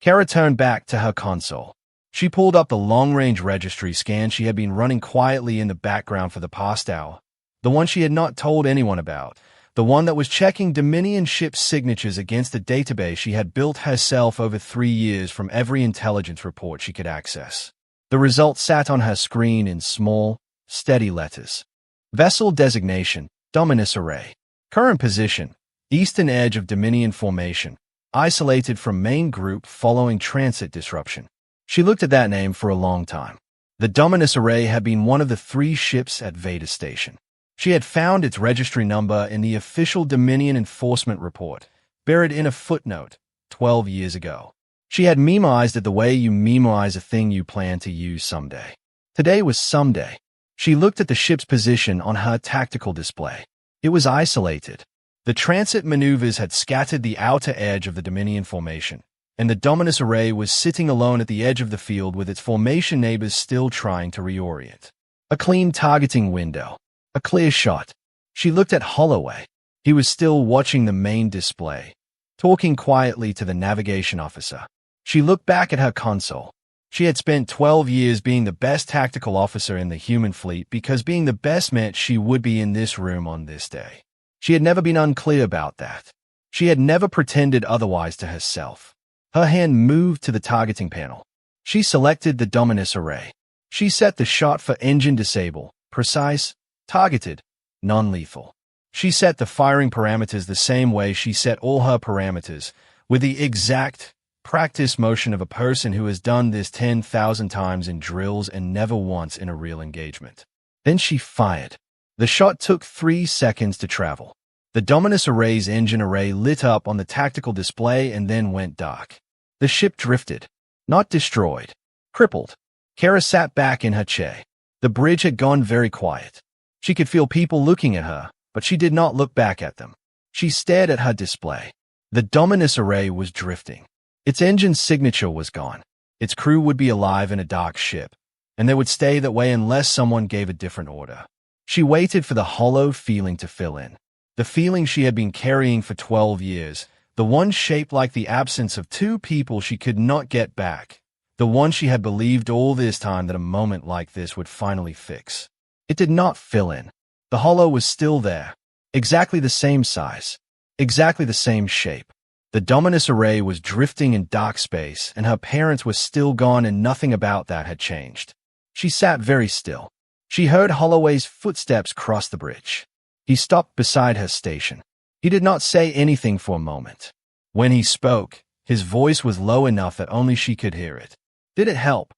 A: Kara turned back to her console. She pulled up the long-range registry scan she had been running quietly in the background for the past hour, the one she had not told anyone about, the one that was checking Dominion ship signatures against the database she had built herself over 3 years from every intelligence report she could access. The result sat on her screen in small, steady letters. Vessel designation, Dominus Array. Current position, eastern edge of Dominion formation, isolated from main group following transit disruption. She looked at that name for a long time. The Dominus Array had been one of the 3 ships at Veda Station. She had found its registry number in the official Dominion enforcement report, buried in a footnote, 12 years ago. She had memoized it the way you memorize a thing you plan to use someday. Today was someday. She looked at the ship's position on her tactical display. It was isolated. The transit maneuvers had scattered the outer edge of the Dominion formation, and the Dominus Array was sitting alone at the edge of the field with its formation neighbors still trying to reorient. A clean targeting window. A clear shot. She looked at Holloway. He was still watching the main display, talking quietly to the navigation officer. She looked back at her console. She had spent 12 years being the best tactical officer in the human fleet because being the best meant she would be in this room on this day. She had never been unclear about that. She had never pretended otherwise to herself. Her hand moved to the targeting panel. She selected the Dominus Array. She set the shot for engine disable, precise, targeted, non-lethal. She set the firing parameters the same way she set all her parameters, with the exact, practice motion of a person who has done this 10,000 times in drills and never once in a real engagement. Then she fired. The shot took 3 seconds to travel. The Dominus Array's engine array lit up on the tactical display and then went dark. The ship drifted. Not destroyed. Crippled. Kara sat back in her chair. The bridge had gone very quiet. She could feel people looking at her, but she did not look back at them. She stared at her display. The Dominus Array was drifting. Its engine signature was gone. Its crew would be alive in a dark ship, and they would stay that way unless someone gave a different order. She waited for the hollow feeling to fill in. The feeling she had been carrying for 12 years, the one shaped like the absence of two people she could not get back, the one she had believed all this time that a moment like this would finally fix. It did not fill in. The hollow was still there, exactly the same size, exactly the same shape. The Dominus Array was drifting in dark space, and her parents were still gone, and nothing about that had changed. She sat very still. She heard Holloway's footsteps cross the bridge. He stopped beside her station. He did not say anything for a moment. When he spoke, his voice was low enough that only she could hear it. Did it help?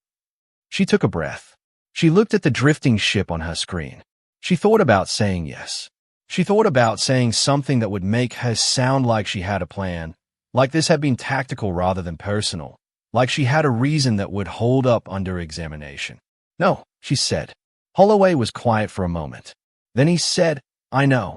A: She took a breath. She looked at the drifting ship on her screen. She thought about saying yes. She thought about saying something that would make her sound like she had a plan, like this had been tactical rather than personal, like she had a reason that would hold up under examination. No, she said. Holloway was quiet for a moment. Then he said, I know.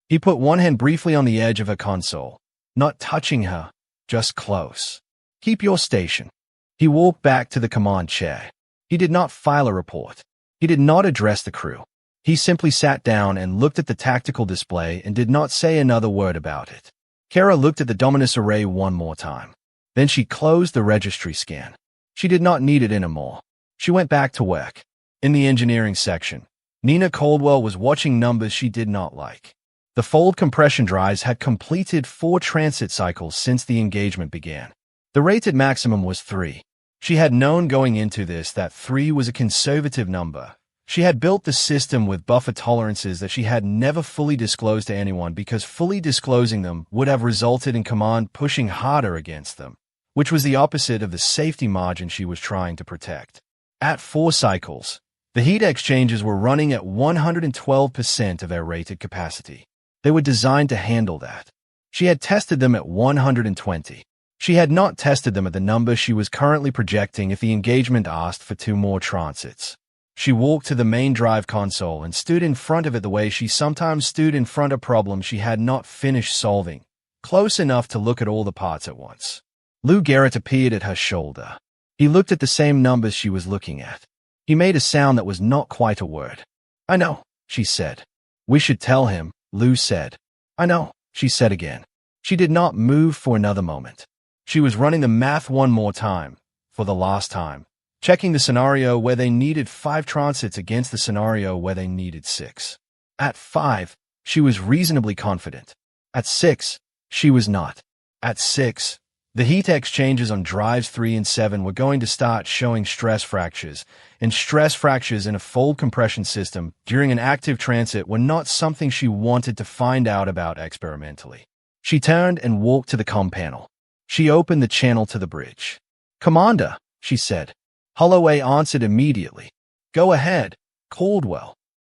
A: He put one hand briefly on the edge of her console, not touching her, just close. Keep your station. He walked back to the command chair. He did not file a report. He did not address the crew. He simply sat down and looked at the tactical display and did not say another word about it. Kara looked at the Dominus Array one more time. Then she closed the registry scan. She did not need it anymore. She went back to work. In the engineering section, Nina Caldwell was watching numbers she did not like. The fold compression drives had completed 4 transit cycles since the engagement began. The rated maximum was 3. She had known going into this that 3 was a conservative number. She had built the system with buffer tolerances that she had never fully disclosed to anyone because fully disclosing them would have resulted in command pushing harder against them, which was the opposite of the safety margin she was trying to protect. At 4 cycles, the heat exchangers were running at 112% of their rated capacity. They were designed to handle that. She had tested them at 120. She had not tested them at the number she was currently projecting if the engagement asked for 2 more transits. She walked to the main drive console and stood in front of it the way she sometimes stood in front of problems she had not finished solving, close enough to look at all the parts at once. Lou Garrett appeared at her shoulder. He looked at the same numbers she was looking at. He made a sound that was not quite a word. I know, she said. We should tell him, Lou said. I know, she said again. She did not move for another moment. She was running the math one more time, for the last time, checking the scenario where they needed 5 transits against the scenario where they needed 6. At 5, she was reasonably confident. At 6, she was not. At 6, the heat exchangers on drives 3 and 7 were going to start showing stress fractures, and stress fractures in a fold compression system during an active transit were not something she wanted to find out about experimentally. She turned and walked to the comm panel. She opened the channel to the bridge. Commander, she said. Holloway answered immediately. Go ahead, Caldwell.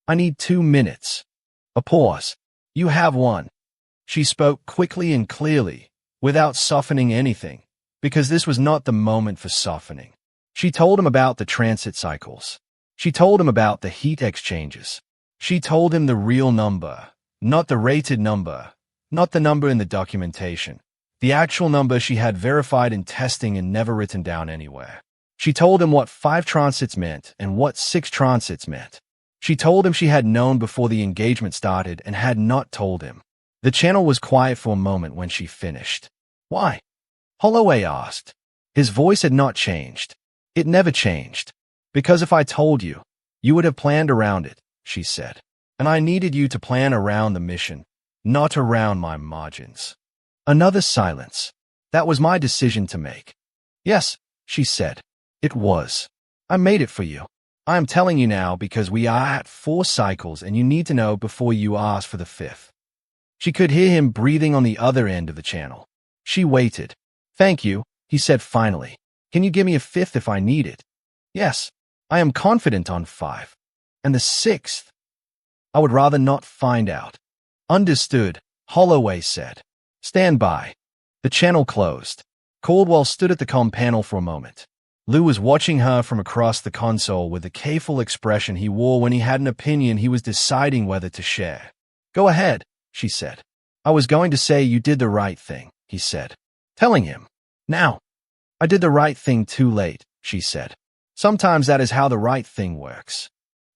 A: I need 2 minutes. A pause. You have 1. She spoke quickly and clearly, without softening anything, because this was not the moment for softening. She told him about the transit cycles. She told him about the heat exchanges. She told him the real number, not the rated number, not the number in the documentation, the actual number she had verified in testing and never written down anywhere. She told him what 5 transits meant and what 6 transits meant. She told him she had known before the engagement started and had not told him. The channel was quiet for a moment when she finished. Why? Holloway asked. His voice had not changed. It never changed. Because if I told you, you would have planned around it, she said. And I needed you to plan around the mission, not around my margins. Another silence. That was my decision to make. Yes, she said. It was. I made it for you. I am telling you now because we are at 4 cycles and you need to know before you ask for the 5th. She could hear him breathing on the other end of the channel. She waited. Thank you, he said finally. Can you give me a 5th if I need it? Yes, I am confident on 5. And the 6th? I would rather not find out. Understood, Holloway said. Stand by. The channel closed. Caldwell stood at the comm panel for a moment. Lou was watching her from across the console with the careful expression he wore when he had an opinion he was deciding whether to share. Go ahead, she said. I was going to say you did the right thing, he said. Telling him. Now. I did the right thing too late, she said. Sometimes that is how the right thing works.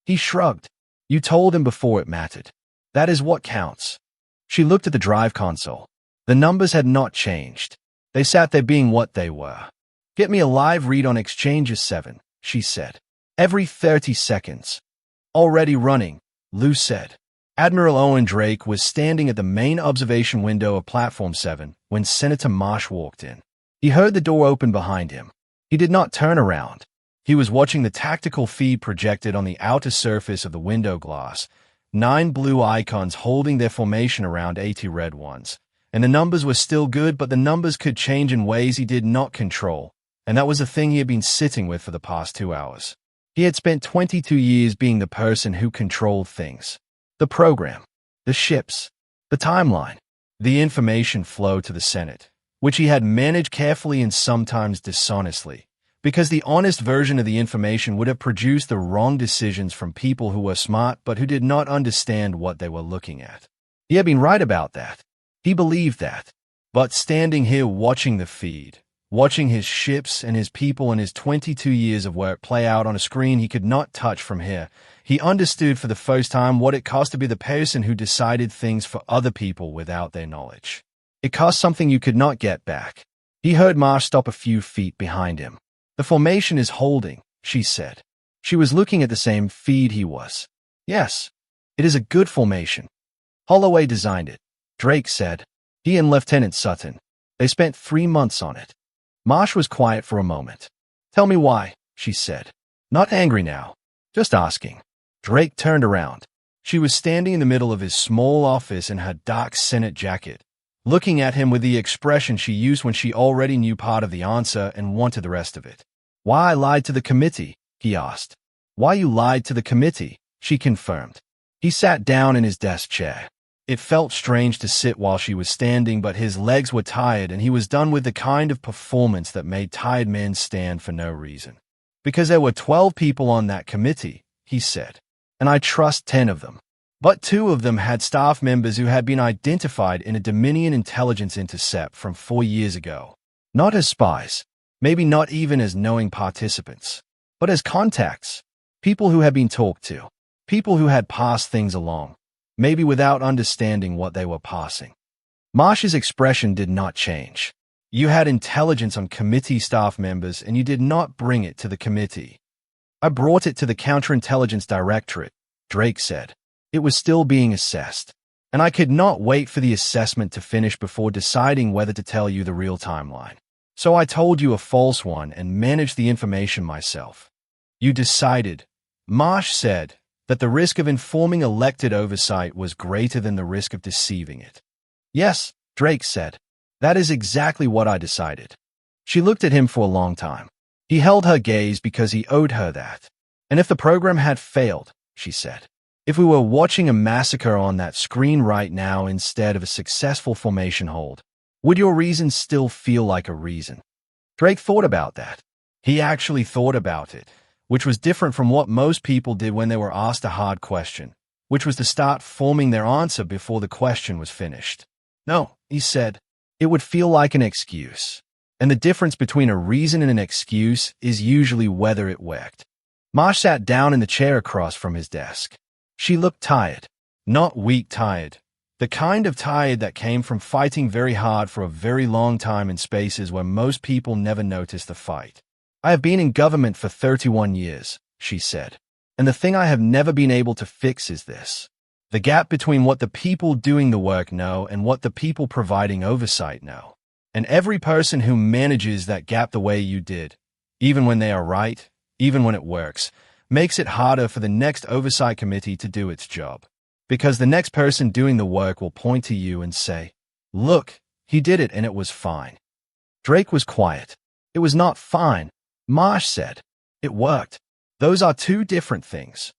A: He shrugged. You told him before it mattered. That is what counts. She looked at the drive console. The numbers had not changed. They sat there being what they were. Get me a live read on Exchanges 7, she said. Every 30 seconds. Already running, Lou said. Admiral Owen Drake was standing at the main observation window of Platform 7 when Senator Marsh walked in. He heard the door open behind him. He did not turn around. He was watching the tactical feed projected on the outer surface of the window glass, 9 blue icons holding their formation around 80 red ones. And the numbers were still good, but the numbers could change in ways he did not control. And that was the thing he had been sitting with for the past 2 hours. He had spent 22 years being the person who controlled things. The program, the ships, the timeline, the information flow to the Senate, which he had managed carefully and sometimes dishonestly, because the honest version of the information would have produced the wrong decisions from people who were smart but who did not understand what they were looking at. He had been right about that. He believed that. But standing here watching the feed, watching his ships and his people and his 22 years of work play out on a screen he could not touch from here, he understood for the first time what it cost to be the person who decided things for other people without their knowledge. It cost something you could not get back. He heard Marsh stop a few feet behind him. The formation is holding, she said. She was looking at the same feed he was. Yes, it is a good formation. Holloway designed it, Drake said. He and Lieutenant Sutton. They spent 3 months on it. Marsh was quiet for a moment. Tell me why, she said. Not angry now. Just asking. Drake turned around. She was standing in the middle of his small office in her dark Senate jacket, looking at him with the expression she used when she already knew part of the answer and wanted the rest of it. Why I lied to the committee, he asked. Why you lied to the committee, she confirmed. He sat down in his desk chair. It felt strange to sit while she was standing, but his legs were tired and he was done with the kind of performance that made tired men stand for no reason. Because there were 12 people on that committee, he said, and I trust 10 of them. But 2 of them had staff members who had been identified in a Dominion intelligence intercept from 4 years ago. Not as spies, maybe not even as knowing participants, but as contacts, people who had been talked to, people who had passed things along, maybe without understanding what they were passing. Marsh's expression did not change. You had intelligence on committee staff members and you did not bring it to the committee. I brought it to the Counterintelligence Directorate, Drake said. It was still being assessed, and I could not wait for the assessment to finish before deciding whether to tell you the real timeline. So I told you a false one and managed the information myself. You decided, Marsh said, that the risk of informing elected oversight was greater than the risk of deceiving it. Yes, Drake said. That is exactly what I decided. She looked at him for a long time. He held her gaze because he owed her that. And if the program had failed, she said, if we were watching a massacre on that screen right now instead of a successful formation hold, would your reason still feel like a reason? Drake thought about that. He actually thought about it, which was different from what most people did when they were asked a hard question, which was to start forming their answer before the question was finished. No, he said, it would feel like an excuse. And the difference between a reason and an excuse is usually whether it worked. Marsh sat down in the chair across from his desk. She looked tired, not weak tired, the kind of tired that came from fighting very hard for a very long time in spaces where most people never notice the fight. I have been in government for 31 years, she said, and the thing I have never been able to fix is this. The gap between what the people doing the work know and what the people providing oversight know. And every person who manages that gap the way you did, even when they are right, even when it works, makes it harder for the next oversight committee to do its job. Because the next person doing the work will point to you and say, look, he did it and it was fine. Drake was quiet. It was not fine, Marsh said. It worked. Those are 2 different things.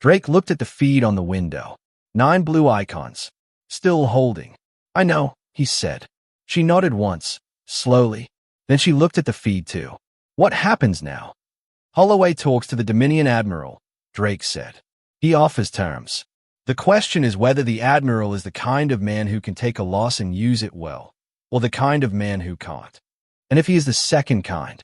A: Drake looked at the feed on the window. 9 blue icons. Still holding. I know, he said. She nodded once, slowly. Then she looked at the feed too. What happens now? Holloway talks to the Dominion Admiral, Drake said. He offers terms. The question is whether the Admiral is the kind of man who can take a loss and use it well, or the kind of man who can't. And if he is the second kind,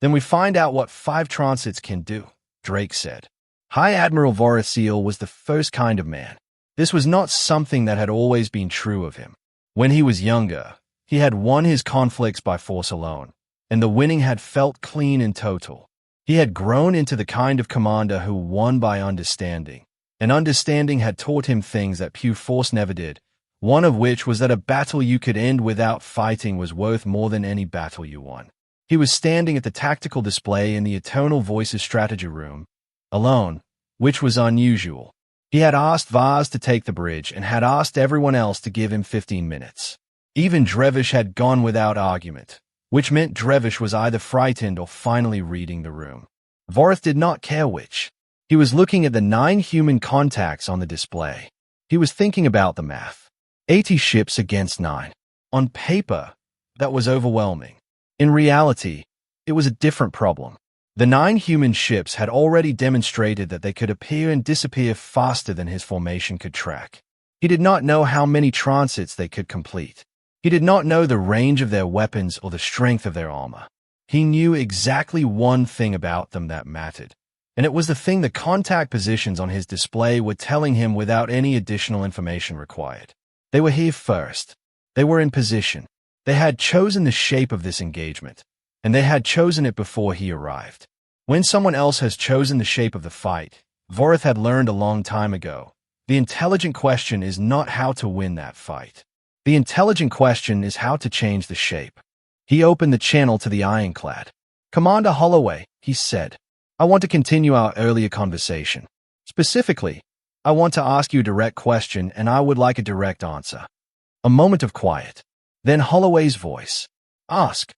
A: then we find out what 5 transits can do, Drake said. High Admiral Vorrath Seel was the first kind of man. This was not something that had always been true of him. When he was younger, he had won his conflicts by force alone, and the winning had felt clean and total. He had grown into the kind of commander who won by understanding, and understanding had taught him things that pure force never did, one of which was that a battle you could end without fighting was worth more than any battle you won. He was standing at the tactical display in the Eternal Voices strategy room, alone, which was unusual. He had asked Vaz to take the bridge and had asked everyone else to give him 15 minutes. Even Drevish had gone without argument, which meant Drevish was either frightened or finally reading the room. Vorrath did not care which. He was looking at the 9 human contacts on the display. He was thinking about the math. 80 ships against 9. On paper, that was overwhelming. In reality, it was a different problem. The 9 human ships had already demonstrated that they could appear and disappear faster than his formation could track. He did not know how many transits they could complete. He did not know the range of their weapons or the strength of their armor. He knew exactly one thing about them that mattered, and it was the thing the contact positions on his display were telling him without any additional information required. They were here first. They were in position. They had chosen the shape of this engagement, and they had chosen it before he arrived. When someone else has chosen the shape of the fight, Vorrath had learned a long time ago, the intelligent question is not how to win that fight. The intelligent question is how to change the shape. He opened the channel to the Ironclad. Commander Holloway, he said, I want to continue our earlier conversation. Specifically, I want to ask you a direct question and I would like a direct answer. A moment of quiet. Then Holloway's voice. Ask.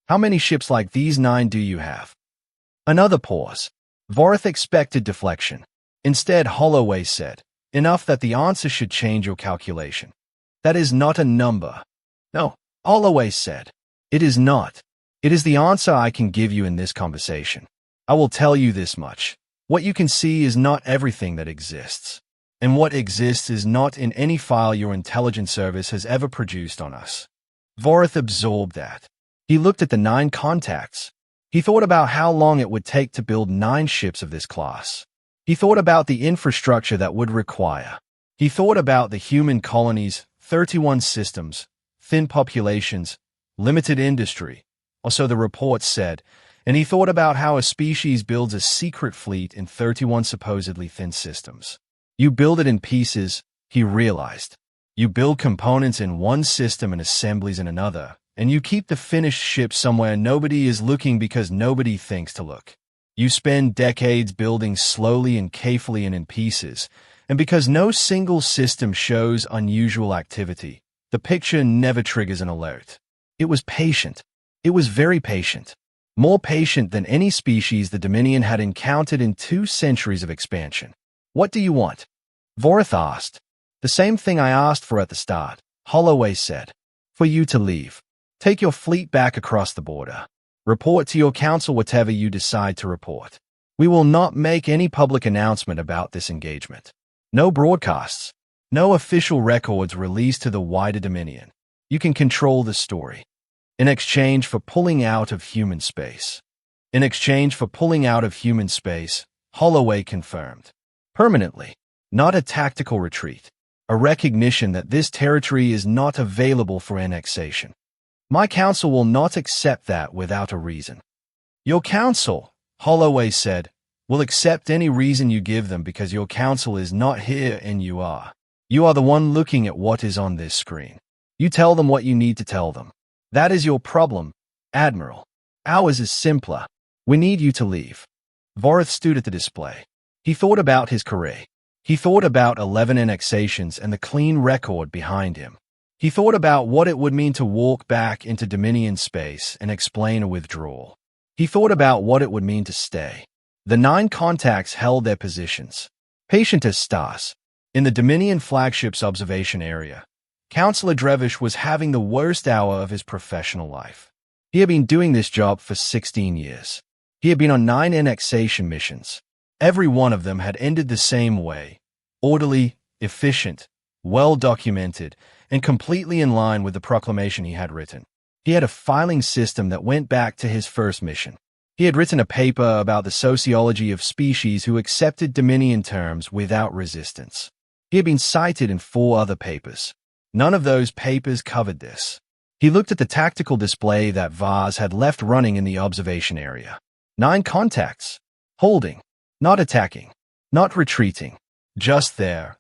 A: How many ships like these 9 do you have? Another pause. Vorrath expected deflection. Instead, Holloway said, enough that the answer should change your calculation. That is not a number. No, Holloway said. It is not. It is the answer I can give you in this conversation. I will tell you this much. What you can see is not everything that exists. And what exists is not in any file your intelligence service has ever produced on us. Vorrath absorbed that. He looked at the 9 contacts. He thought about how long it would take to build 9 ships of this class. He thought about the infrastructure that would require. He thought about the human colonies, 31 systems, thin populations, limited industry, or so the report said, and he thought about how a species builds a secret fleet in 31 supposedly thin systems. You build it in pieces, he realized. You build components in one system and assemblies in another, and you keep the finished ship somewhere nobody is looking because nobody thinks to look. You spend decades building slowly and carefully and in pieces, and because no single system shows unusual activity, the picture never triggers an alert. It was patient. It was very patient. More patient than any species the Dominion had encountered in 2 centuries of expansion. What do you want? Vorrath asked. The same thing I asked for at the start, Holloway said. For you to leave. Take your fleet back across the border. Report to your council whatever you decide to report. We will not make any public announcement about this engagement. No broadcasts. No official records released to the wider Dominion. You can control the story. In exchange for pulling out of human space. In exchange for pulling out of human space, Holloway confirmed. Permanently. Not a tactical retreat. A recognition that this territory is not available for annexation. My council will not accept that without a reason. Your council, Holloway said, will accept any reason you give them because your council is not here and you are. You are the one looking at what is on this screen. You tell them what you need to tell them. That is your problem, Admiral. Ours is simpler. We need you to leave. Vorrath stood at the display. He thought about his career. He thought about 11 annexations and the clean record behind him. He thought about what it would mean to walk back into Dominion space and explain a withdrawal. He thought about what it would mean to stay. The 9 contacts held their positions. Patient as stars. In the Dominion flagship's observation area. Counselor Drevish was having the worst hour of his professional life. He had been doing this job for 16 years. He had been on 9 annexation missions. Every one of them had ended the same way: orderly, efficient, well-documented, and completely in line with the proclamation he had written. He had a filing system that went back to his first mission. He had written a paper about the sociology of species who accepted Dominion terms without resistance. He had been cited in 4 other papers. None of those papers covered this. He looked at the tactical display that Vaz had left running in the observation area. 9 contacts. Holding. Not attacking. Not retreating. Just there.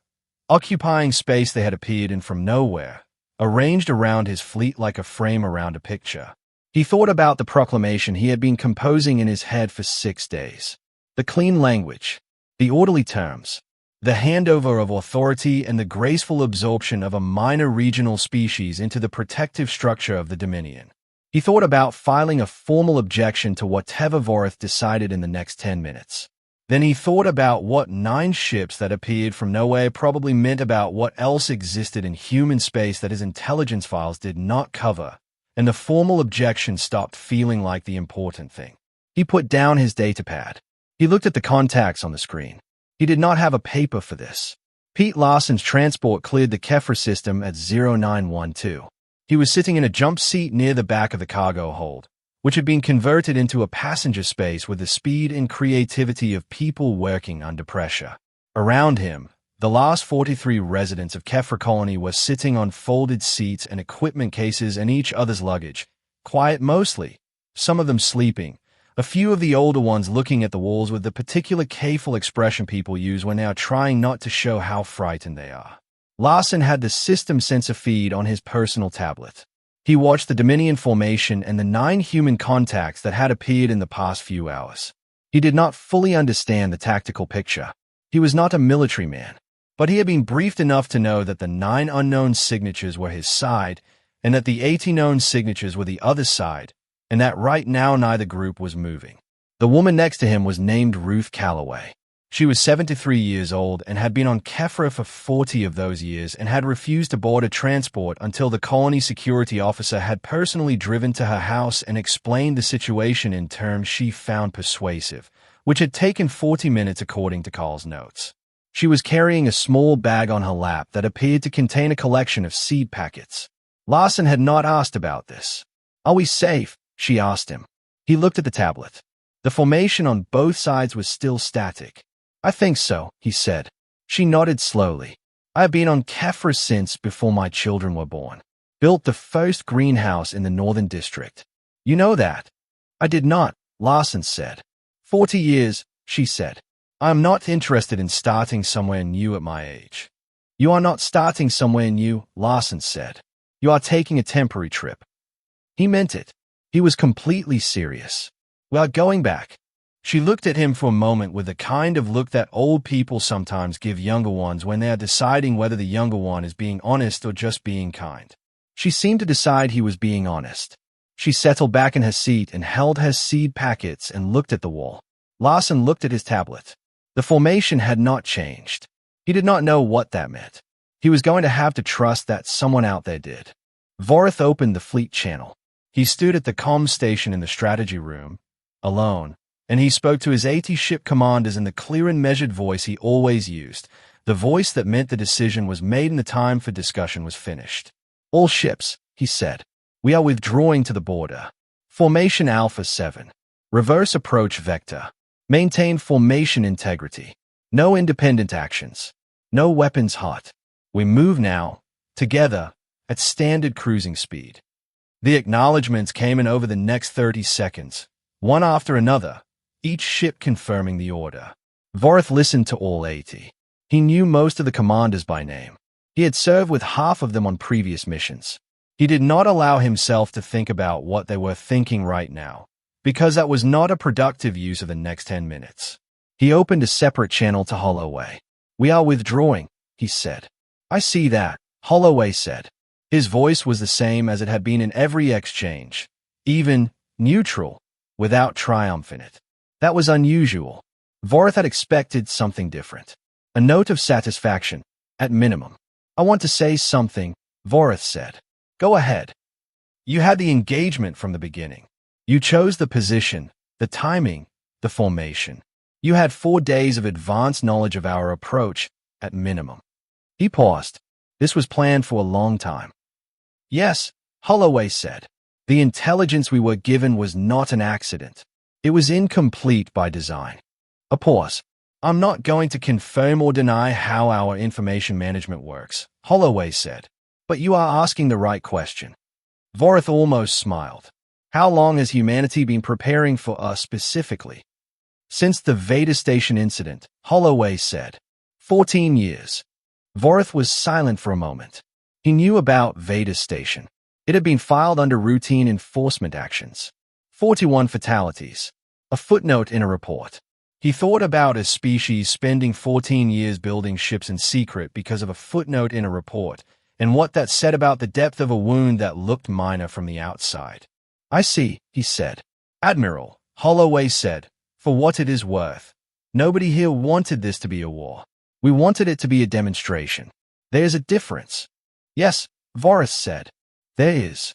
A: Occupying space they had appeared in from nowhere, arranged around his fleet like a frame around a picture. He thought about the proclamation he had been composing in his head for 6 days. The clean language. The orderly terms. The handover of authority and the graceful absorption of a minor regional species into the protective structure of the Dominion. He thought about filing a formal objection to whatever Vorrath decided in the next 10 minutes. Then he thought about what 9 ships that appeared from nowhere probably meant about what else existed in human space that his intelligence files did not cover, and the formal objection stopped feeling like the important thing. He put down his datapad. He looked at the contacts on the screen. He did not have a paper for this. Pete Larsen's transport cleared the Kefra system at 0912. He was sitting in a jump seat near the back of the cargo hold, which had been converted into a passenger space with the speed and creativity of people working under pressure. Around him, the last 43 residents of Kefra Colony were sitting on folded seats and equipment cases and each other's luggage, quiet mostly, some of them sleeping, a few of the older ones looking at the walls with the particular careful expression people use when they are trying not to show how frightened they are. Larsen had the system sensor feed on his personal tablet. He watched the Dominion formation and the 9 human contacts that had appeared in the past few hours. He did not fully understand the tactical picture. He was not a military man, but he had been briefed enough to know that the 9 unknown signatures were his side and that the 80 known signatures were the other side, and that right now neither group was moving. The woman next to him was named Ruth Calloway. She was 73 years old and had been on Kefra for 40 of those years and had refused to board a transport until the colony security officer had personally driven to her house and explained the situation in terms she found persuasive, which had taken 40 minutes according to Carl's notes. She was carrying a small bag on her lap that appeared to contain a collection of seed packets. Larsen had not asked about this. "Are we safe?" she asked him. He looked at the tablet. The formation on both sides was still static. "I think so," he said. She nodded slowly. "I have been on Kefra since before my children were born. Built the first greenhouse in the Northern District. You know that?" "I did not," Larsen said. 40 years, she said. "I am not interested in starting somewhere new at my age." "You are not starting somewhere new," Larsen said. "You are taking a temporary trip." He meant it. He was completely serious. "We are going back." She looked at him for a moment with the kind of look that old people sometimes give younger ones when they are deciding whether the younger one is being honest or just being kind. She seemed to decide he was being honest. She settled back in her seat and held her seed packets and looked at the wall. Larsen looked at his tablet. The formation had not changed. He did not know what that meant. He was going to have to trust that someone out there did. Vorrath opened the fleet channel. He stood at the comms station in the strategy room, alone, and he spoke to his 80 ship commanders in the clear and measured voice he always used, the voice that meant the decision was made and the time for discussion was finished. "All ships," he said. "We are withdrawing to the border. Formation Alpha 7. Reverse approach vector. Maintain formation integrity. No independent actions. No weapons hot. We move now, together, at standard cruising speed." The acknowledgements came in over the next 30 seconds, one after another, each ship confirming the order. Vorrath listened to all 80. He knew most of the commanders by name. He had served with half of them on previous missions. He did not allow himself to think about what they were thinking right now, because that was not a productive use of the next 10 minutes. He opened a separate channel to Holloway. "We are withdrawing," he said. "I see that," Holloway said. His voice was the same as it had been in every exchange, even neutral, without triumph in it. That was unusual. Vorrath had expected something different. A note of satisfaction, at minimum. "I want to say something," Vorrath said. Go ahead. You had the engagement from the beginning. You chose the position, the timing, the formation. You had 4 days of advanced knowledge of our approach, at minimum. He paused. This was planned for a long time. Yes, Holloway said. The intelligence we were given was not an accident. It was incomplete by design. A pause. I'm not going to confirm or deny how our information management works, Holloway said. But you are asking the right question. Vorrath almost smiled. How long has humanity been preparing for us specifically? Since the Veda Station incident, Holloway said. 14 years. Vorrath was silent for a moment. He knew about Veda Station. It had been filed under routine enforcement actions. 41 fatalities. A footnote in a report. He thought about a species spending 14 years building ships in secret because of a footnote in a report, and what that said about the depth of a wound that looked minor from the outside. I see, he said. Admiral, Holloway said, for what it is worth. Nobody here wanted this to be a war. We wanted it to be a demonstration. There's a difference. Yes, Vorrath said. There is.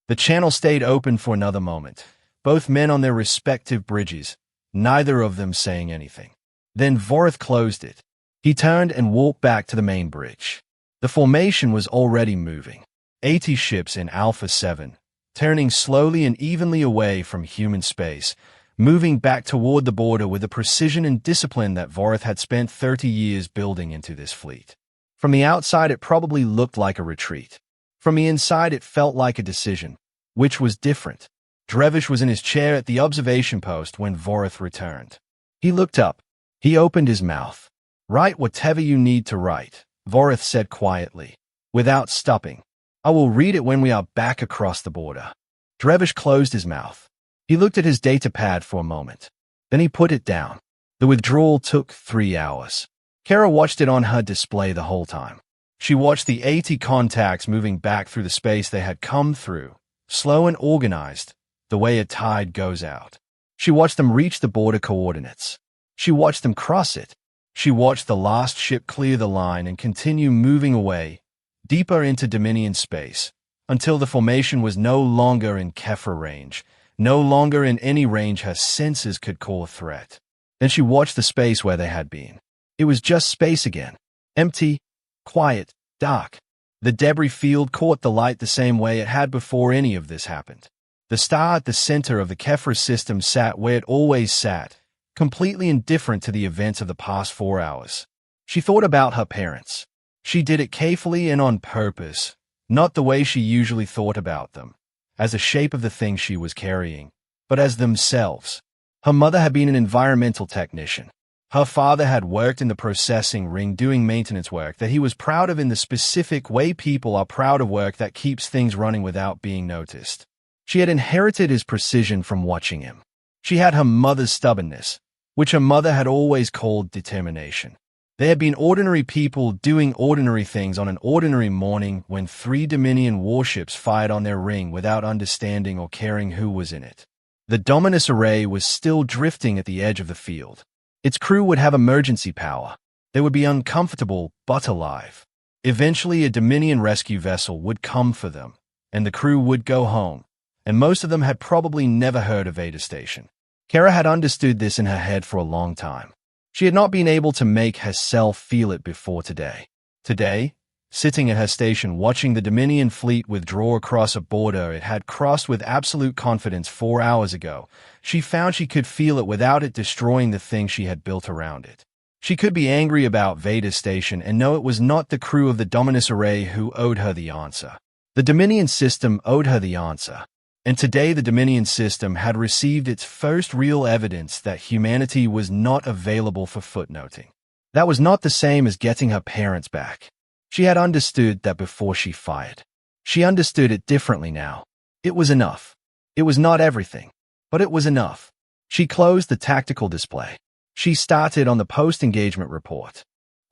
A: The channel stayed open for another moment, both men on their respective bridges, neither of them saying anything. Then Vorrath closed it. He turned and walked back to the main bridge. The formation was already moving. 80 ships in Alpha 7, turning slowly and evenly away from human space, moving back toward the border with the precision and discipline that Vorrath had spent 30 years building into this fleet. From the outside, it probably looked like a retreat. From the inside, it felt like a decision, which was different. Drevish was in his chair at the observation post when Vorrath returned. He looked up. He opened his mouth. Write whatever you need to write, Vorrath said quietly, without stopping. I will read it when we are back across the border. Drevish closed his mouth. He looked at his data pad for a moment. Then he put it down. The withdrawal took 3 hours. Kara watched it on her display the whole time. She watched the 80 contacts moving back through the space they had come through, slow and organized, the way a tide goes out. She watched them reach the border coordinates. She watched them cross it. She watched the last ship clear the line and continue moving away, deeper into Dominion space, until the formation was no longer in Kefra range, no longer in any range her senses could call a threat. Then she watched the space where they had been. It was just space again. Empty, quiet, dark. The debris field caught the light the same way it had before any of this happened. The star at the center of the Kefra system sat where it always sat, completely indifferent to the events of the past 4 hours. She thought about her parents. She did it carefully and on purpose, not the way she usually thought about them, as the shape of the thing she was carrying, but as themselves. Her mother had been an environmental technician. Her father had worked in the processing ring doing maintenance work that he was proud of in the specific way people are proud of work that keeps things running without being noticed. She had inherited his precision from watching him. She had her mother's stubbornness, which her mother had always called determination. They had been ordinary people doing ordinary things on an ordinary morning when 3 Dominion warships fired on their ring without understanding or caring who was in it. The Dominus array was still drifting at the edge of the field. Its crew would have emergency power. They would be uncomfortable, but alive. Eventually, a Dominion rescue vessel would come for them, and the crew would go home, and most of them had probably never heard of Veda Station. Kara had understood this in her head for a long time. She had not been able to make herself feel it before today. Today, sitting at her station watching the Dominion fleet withdraw across a border it had crossed with absolute confidence 4 hours ago, she found she could feel it without it destroying the thing she had built around it. She could be angry about Veda Station and know it was not the crew of the Dominus Array who owed her the answer. The Dominion system owed her the answer. And today the Dominion system had received its first real evidence that humanity was not available for footnoting. That was not the same as getting her parents back. She had understood that before she fired. She understood it differently now. It was enough. It was not everything, but it was enough. She closed the tactical display. She started on the post-engagement report.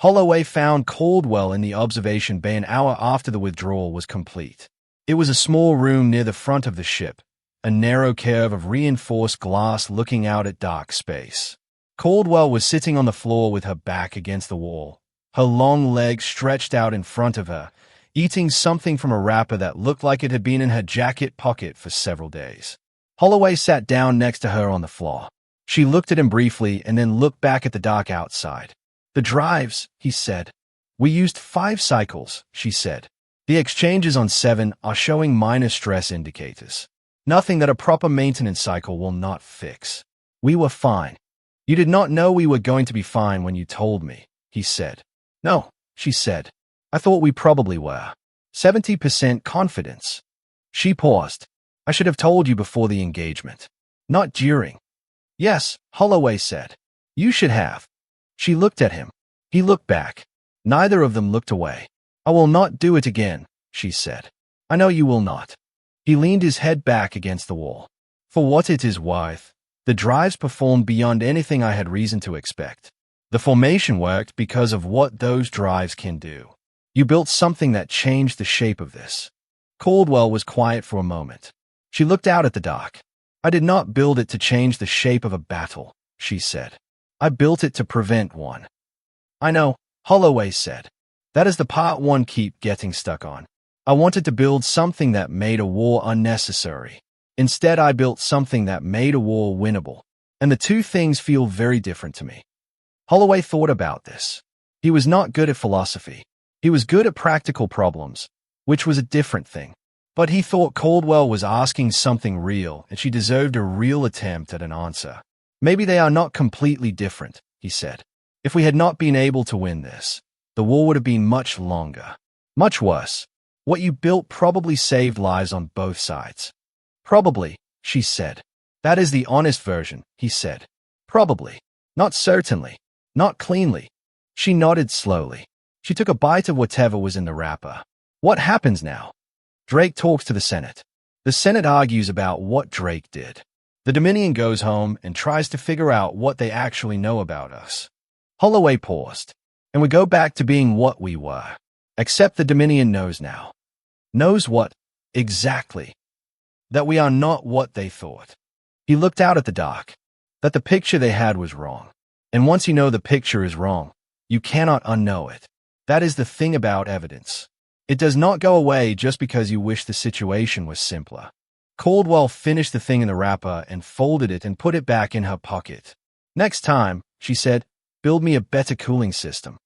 A: Holloway found Caldwell in the observation bay an hour after the withdrawal was complete. It was a small room near the front of the ship, a narrow curve of reinforced glass looking out at dark space. Caldwell was sitting on the floor with her back against the wall, her long legs stretched out in front of her, eating something from a wrapper that looked like it had been in her jacket pocket for several days. Holloway sat down next to her on the floor. She looked at him briefly and then looked back at the dock outside. "The drives," he said. "We used 5 cycles," she said. "The exchanges on 7 are showing minor stress indicators. Nothing that a proper maintenance cycle will not fix. We were fine." "You did not know we were going to be fine when you told me," he said. "No," she said. "I thought we probably were. 70% confidence." She paused. "I should have told you before the engagement. Not during." "Yes," Holloway said. "You should have." She looked at him. He looked back. Neither of them looked away. "I will not do it again," she said. "I know you will not." He leaned his head back against the wall. "For what it is worth, the drives performed beyond anything I had reason to expect. The formation worked because of what those drives can do. You built something that changed the shape of this." Caldwell was quiet for a moment. She looked out at the dock. "I did not build it to change the shape of a battle," she said. "I built it to prevent one." "I know," Holloway said. "That is the part one keep getting stuck on. I wanted to build something that made a war unnecessary. Instead, I built something that made a war winnable. And the two things feel very different to me." Holloway thought about this. He was not good at philosophy. He was good at practical problems, which was a different thing. But he thought Caldwell was asking something real, and she deserved a real attempt at an answer. "Maybe they are not completely different," he said. "If we had not been able to win this, the war would have been much longer. Much worse. What you built probably saved lives on both sides." "Probably," she said. "That is the honest version," he said. "Probably. Not certainly. Not cleanly." She nodded slowly. She took a bite of whatever was in the wrapper. "What happens now?" "Drake talks to the Senate. The Senate argues about what Drake did. The Dominion goes home and tries to figure out what they actually know about us." Holloway paused. "And we go back to being what we were. Except the Dominion knows now." "Knows what?" "Exactly. That we are not what they thought." He looked out at the dock. "That the picture they had was wrong. And once you know the picture is wrong, you cannot unknow it. That is the thing about evidence. It does not go away just because you wish the situation was simpler." Caldwell finished the thing in the wrapper and folded it and put it back in her pocket. "Next time," she said, "build me a better cooling system."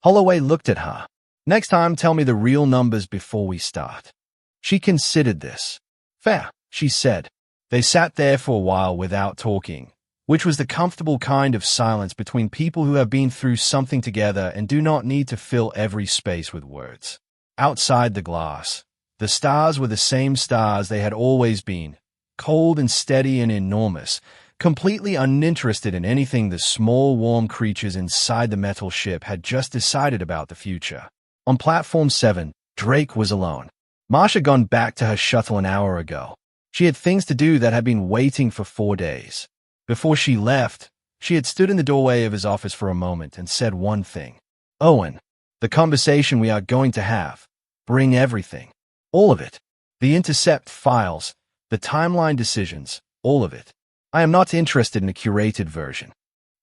A: Holloway looked at her. "Next time, tell me the real numbers before we start." She considered this. "Fair," she said. They sat there for a while without talking, which was the comfortable kind of silence between people who have been through something together and do not need to fill every space with words. Outside the glass, the stars were the same stars they had always been, cold and steady and enormous, completely uninterested in anything the small, warm creatures inside the metal ship had just decided about the future. On Platform 7, Drake was alone. Marsh had gone back to her shuttle an hour ago. She had things to do that had been waiting for 4 days. Before she left, she had stood in the doorway of his office for a moment and said one thing. "Owen, the conversation we are going to have. Bring everything. All of it. The intercept files, the timeline decisions, all of it. I am not interested in a curated version."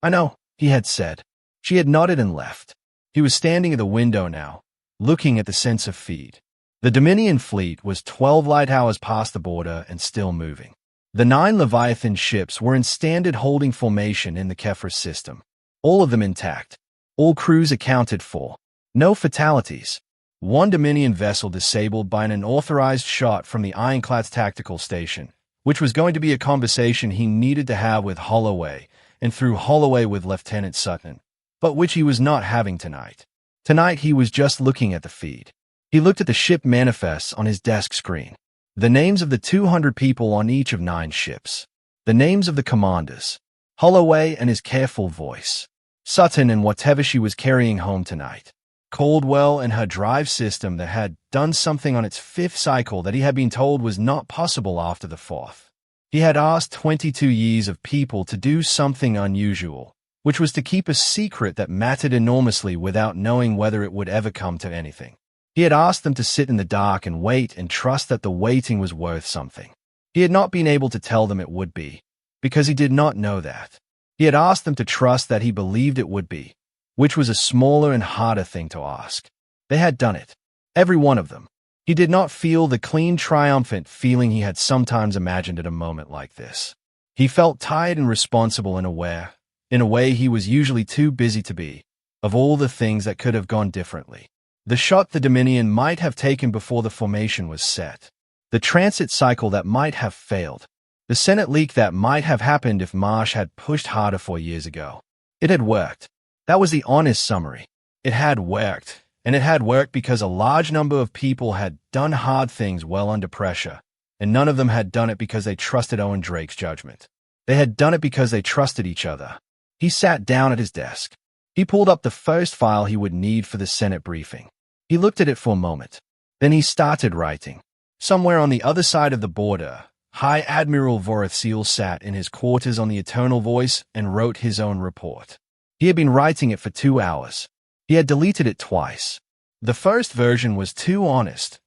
A: "I know," he had said. She had nodded and left. He was standing at the window now, looking at the sensor feed. The Dominion fleet was 12 light hours past the border and still moving. The 9 Leviathan ships were in standard holding formation in the Kefra system. All of them intact. All crews accounted for. No fatalities. One Dominion vessel disabled by an unauthorized shot from the Ironclad's tactical station, which was going to be a conversation he needed to have with Holloway, and through Holloway with Lieutenant Sutton, but which he was not having tonight. Tonight he was just looking at the feed. He looked at the ship manifests on his desk screen. The names of the 200 people on each of 9 ships. The names of the commanders. Holloway and his careful voice. Sutton and whatever she was carrying home tonight. Caldwell and her drive system that had done something on its 5th cycle that he had been told was not possible after the 4th. He had asked 22 years of people to do something unusual, which was to keep a secret that mattered enormously without knowing whether it would ever come to anything. He had asked them to sit in the dark and wait and trust that the waiting was worth something. He had not been able to tell them it would be, because he did not know that. He had asked them to trust that he believed it would be, which was a smaller and harder thing to ask. They had done it. Every one of them. He did not feel the clean, triumphant feeling he had sometimes imagined at a moment like this. He felt tired and responsible and aware, in a way he was usually too busy to be, of all the things that could have gone differently. The shot the Dominion might have taken before the formation was set. The transit cycle that might have failed. The Senate leak that might have happened if Marsh had pushed harder 4 years ago. It had worked. That was the honest summary. It had worked. And it had worked because a large number of people had done hard things well under pressure, and none of them had done it because they trusted Owen Drake's judgment. They had done it because they trusted each other. He sat down at his desk. He pulled up the first file he would need for the Senate briefing. He looked at it for a moment. Then he started writing. Somewhere on the other side of the border, High Admiral Vorrath Seel sat in his quarters on the Eternal Voice and wrote his own report. He had been writing it for 2 hours. He had deleted it twice. The first version was too honest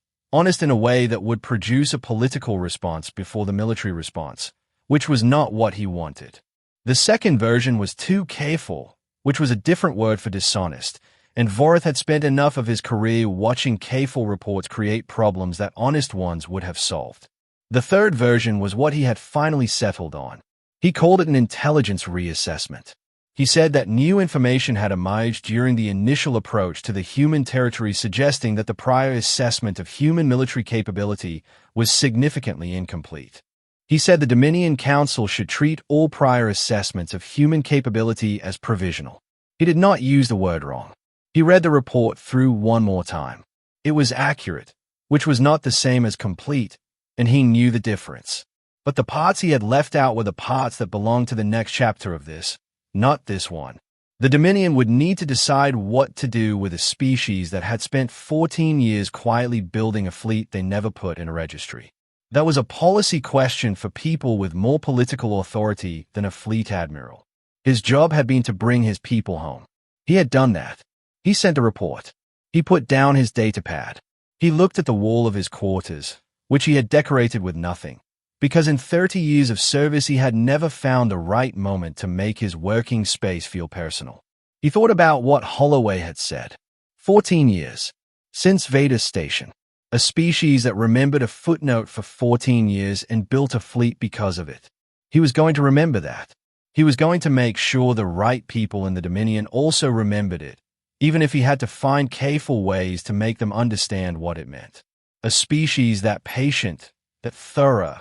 A: in a way that would produce a political response before the military response, which was not what he wanted. The second version was too careful, which was a different word for dishonest, and Vorrath had spent enough of his career watching careful reports create problems that honest ones would have solved. The third version was what he had finally settled on. He called it an intelligence reassessment. He said that new information had emerged during the initial approach to the human territory suggesting that the prior assessment of human military capability was significantly incomplete. He said the Dominion Council should treat all prior assessments of human capability as provisional. He did not use the word wrong. He read the report through one more time. It was accurate, which was not the same as complete, and he knew the difference. But the parts he had left out were the parts that belonged to the next chapter of this. Not this one. The Dominion would need to decide what to do with a species that had spent 14 years quietly building a fleet they never put in a registry. That was a policy question for people with more political authority than a fleet admiral. His job had been to bring his people home. He had done that. He sent a report. He put down his datapad. He looked at the wall of his quarters, which he had decorated with nothing. Because in 30 years of service he had never found the right moment to make his working space feel personal. He thought about what Holloway had said. 14 years. Since Vader's station. A species that remembered a footnote for 14 years and built a fleet because of it. He was going to remember that. He was going to make sure the right people in the Dominion also remembered it, even if he had to find careful ways to make them understand what it meant. A species that patient, that thorough,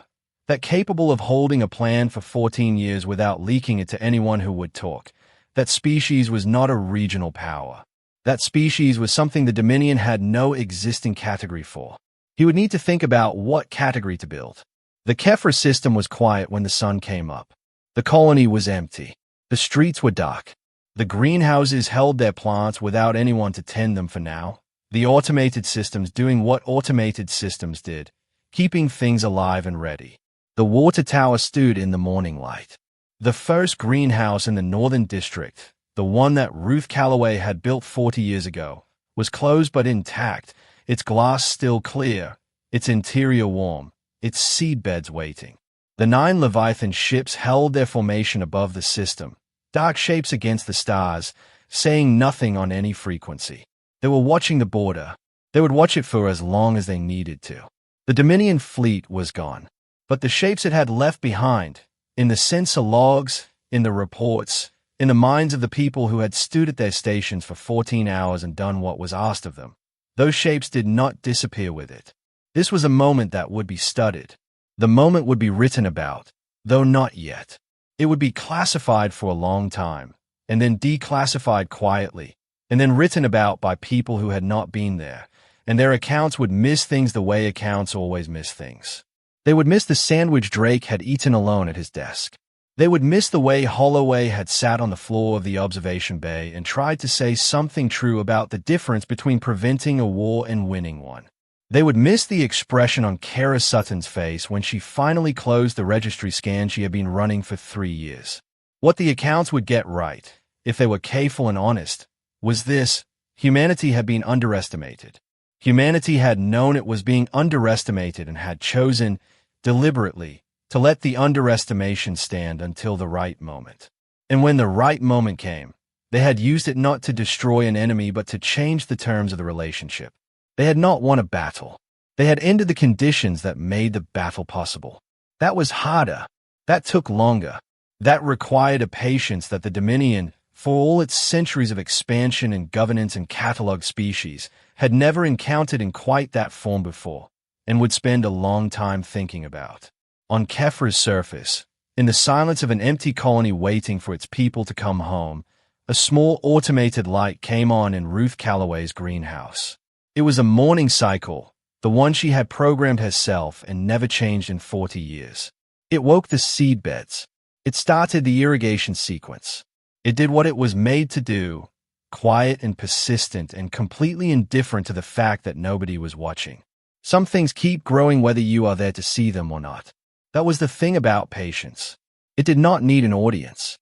A: that capable of holding a plan for 14 years without leaking it to anyone who would talk. That species was not a regional power. That species was something the Dominion had no existing category for. He would need to think about what category to build. The Kefra system was quiet when the sun came up. The colony was empty. The streets were dark. The greenhouses held their plants without anyone to tend them for now. The automated systems doing what automated systems did, keeping things alive and ready. The water tower stood in the morning light. The first greenhouse in the Northern District, the one that Ruth Calloway had built 40 years ago, was closed but intact, its glass still clear, its interior warm, its seedbeds waiting. The 9 Leviathan ships held their formation above the system, dark shapes against the stars, saying nothing on any frequency. They were watching the border. They would watch it for as long as they needed to. The Dominion fleet was gone. But the shapes it had left behind, in the sensor logs, in the reports, in the minds of the people who had stood at their stations for 14 hours and done what was asked of them, those shapes did not disappear with it. This was a moment that would be studied. The moment would be written about, though not yet. It would be classified for a long time, and then declassified quietly, and then written about by people who had not been there, and their accounts would miss things the way accounts always miss things. They would miss the sandwich Drake had eaten alone at his desk. They would miss the way Holloway had sat on the floor of the observation bay and tried to say something true about the difference between preventing a war and winning one. They would miss the expression on Kara Sutton's face when she finally closed the registry scan she had been running for 3 years. What the accounts would get right, if they were careful and honest, was this: humanity had been underestimated. Humanity had known it was being underestimated and had chosen, deliberately, to let the underestimation stand until the right moment. And when the right moment came, they had used it not to destroy an enemy but to change the terms of the relationship. They had not won a battle. They had ended the conditions that made the battle possible. That was harder. That took longer. That required a patience that the Dominion, for all its centuries of expansion and governance and cataloged species, had never encountered in quite that form before, and would spend a long time thinking about. On Kefra's surface, in the silence of an empty colony waiting for its people to come home, a small automated light came on in Ruth Calloway's greenhouse. It was a morning cycle, the one she had programmed herself and never changed in 40 years. It woke the seedbeds. It started the irrigation sequence. It did what it was made to do, quiet and persistent and completely indifferent to the fact that nobody was watching. Some things keep growing whether you are there to see them or not. That was the thing about patience. It did not need an audience.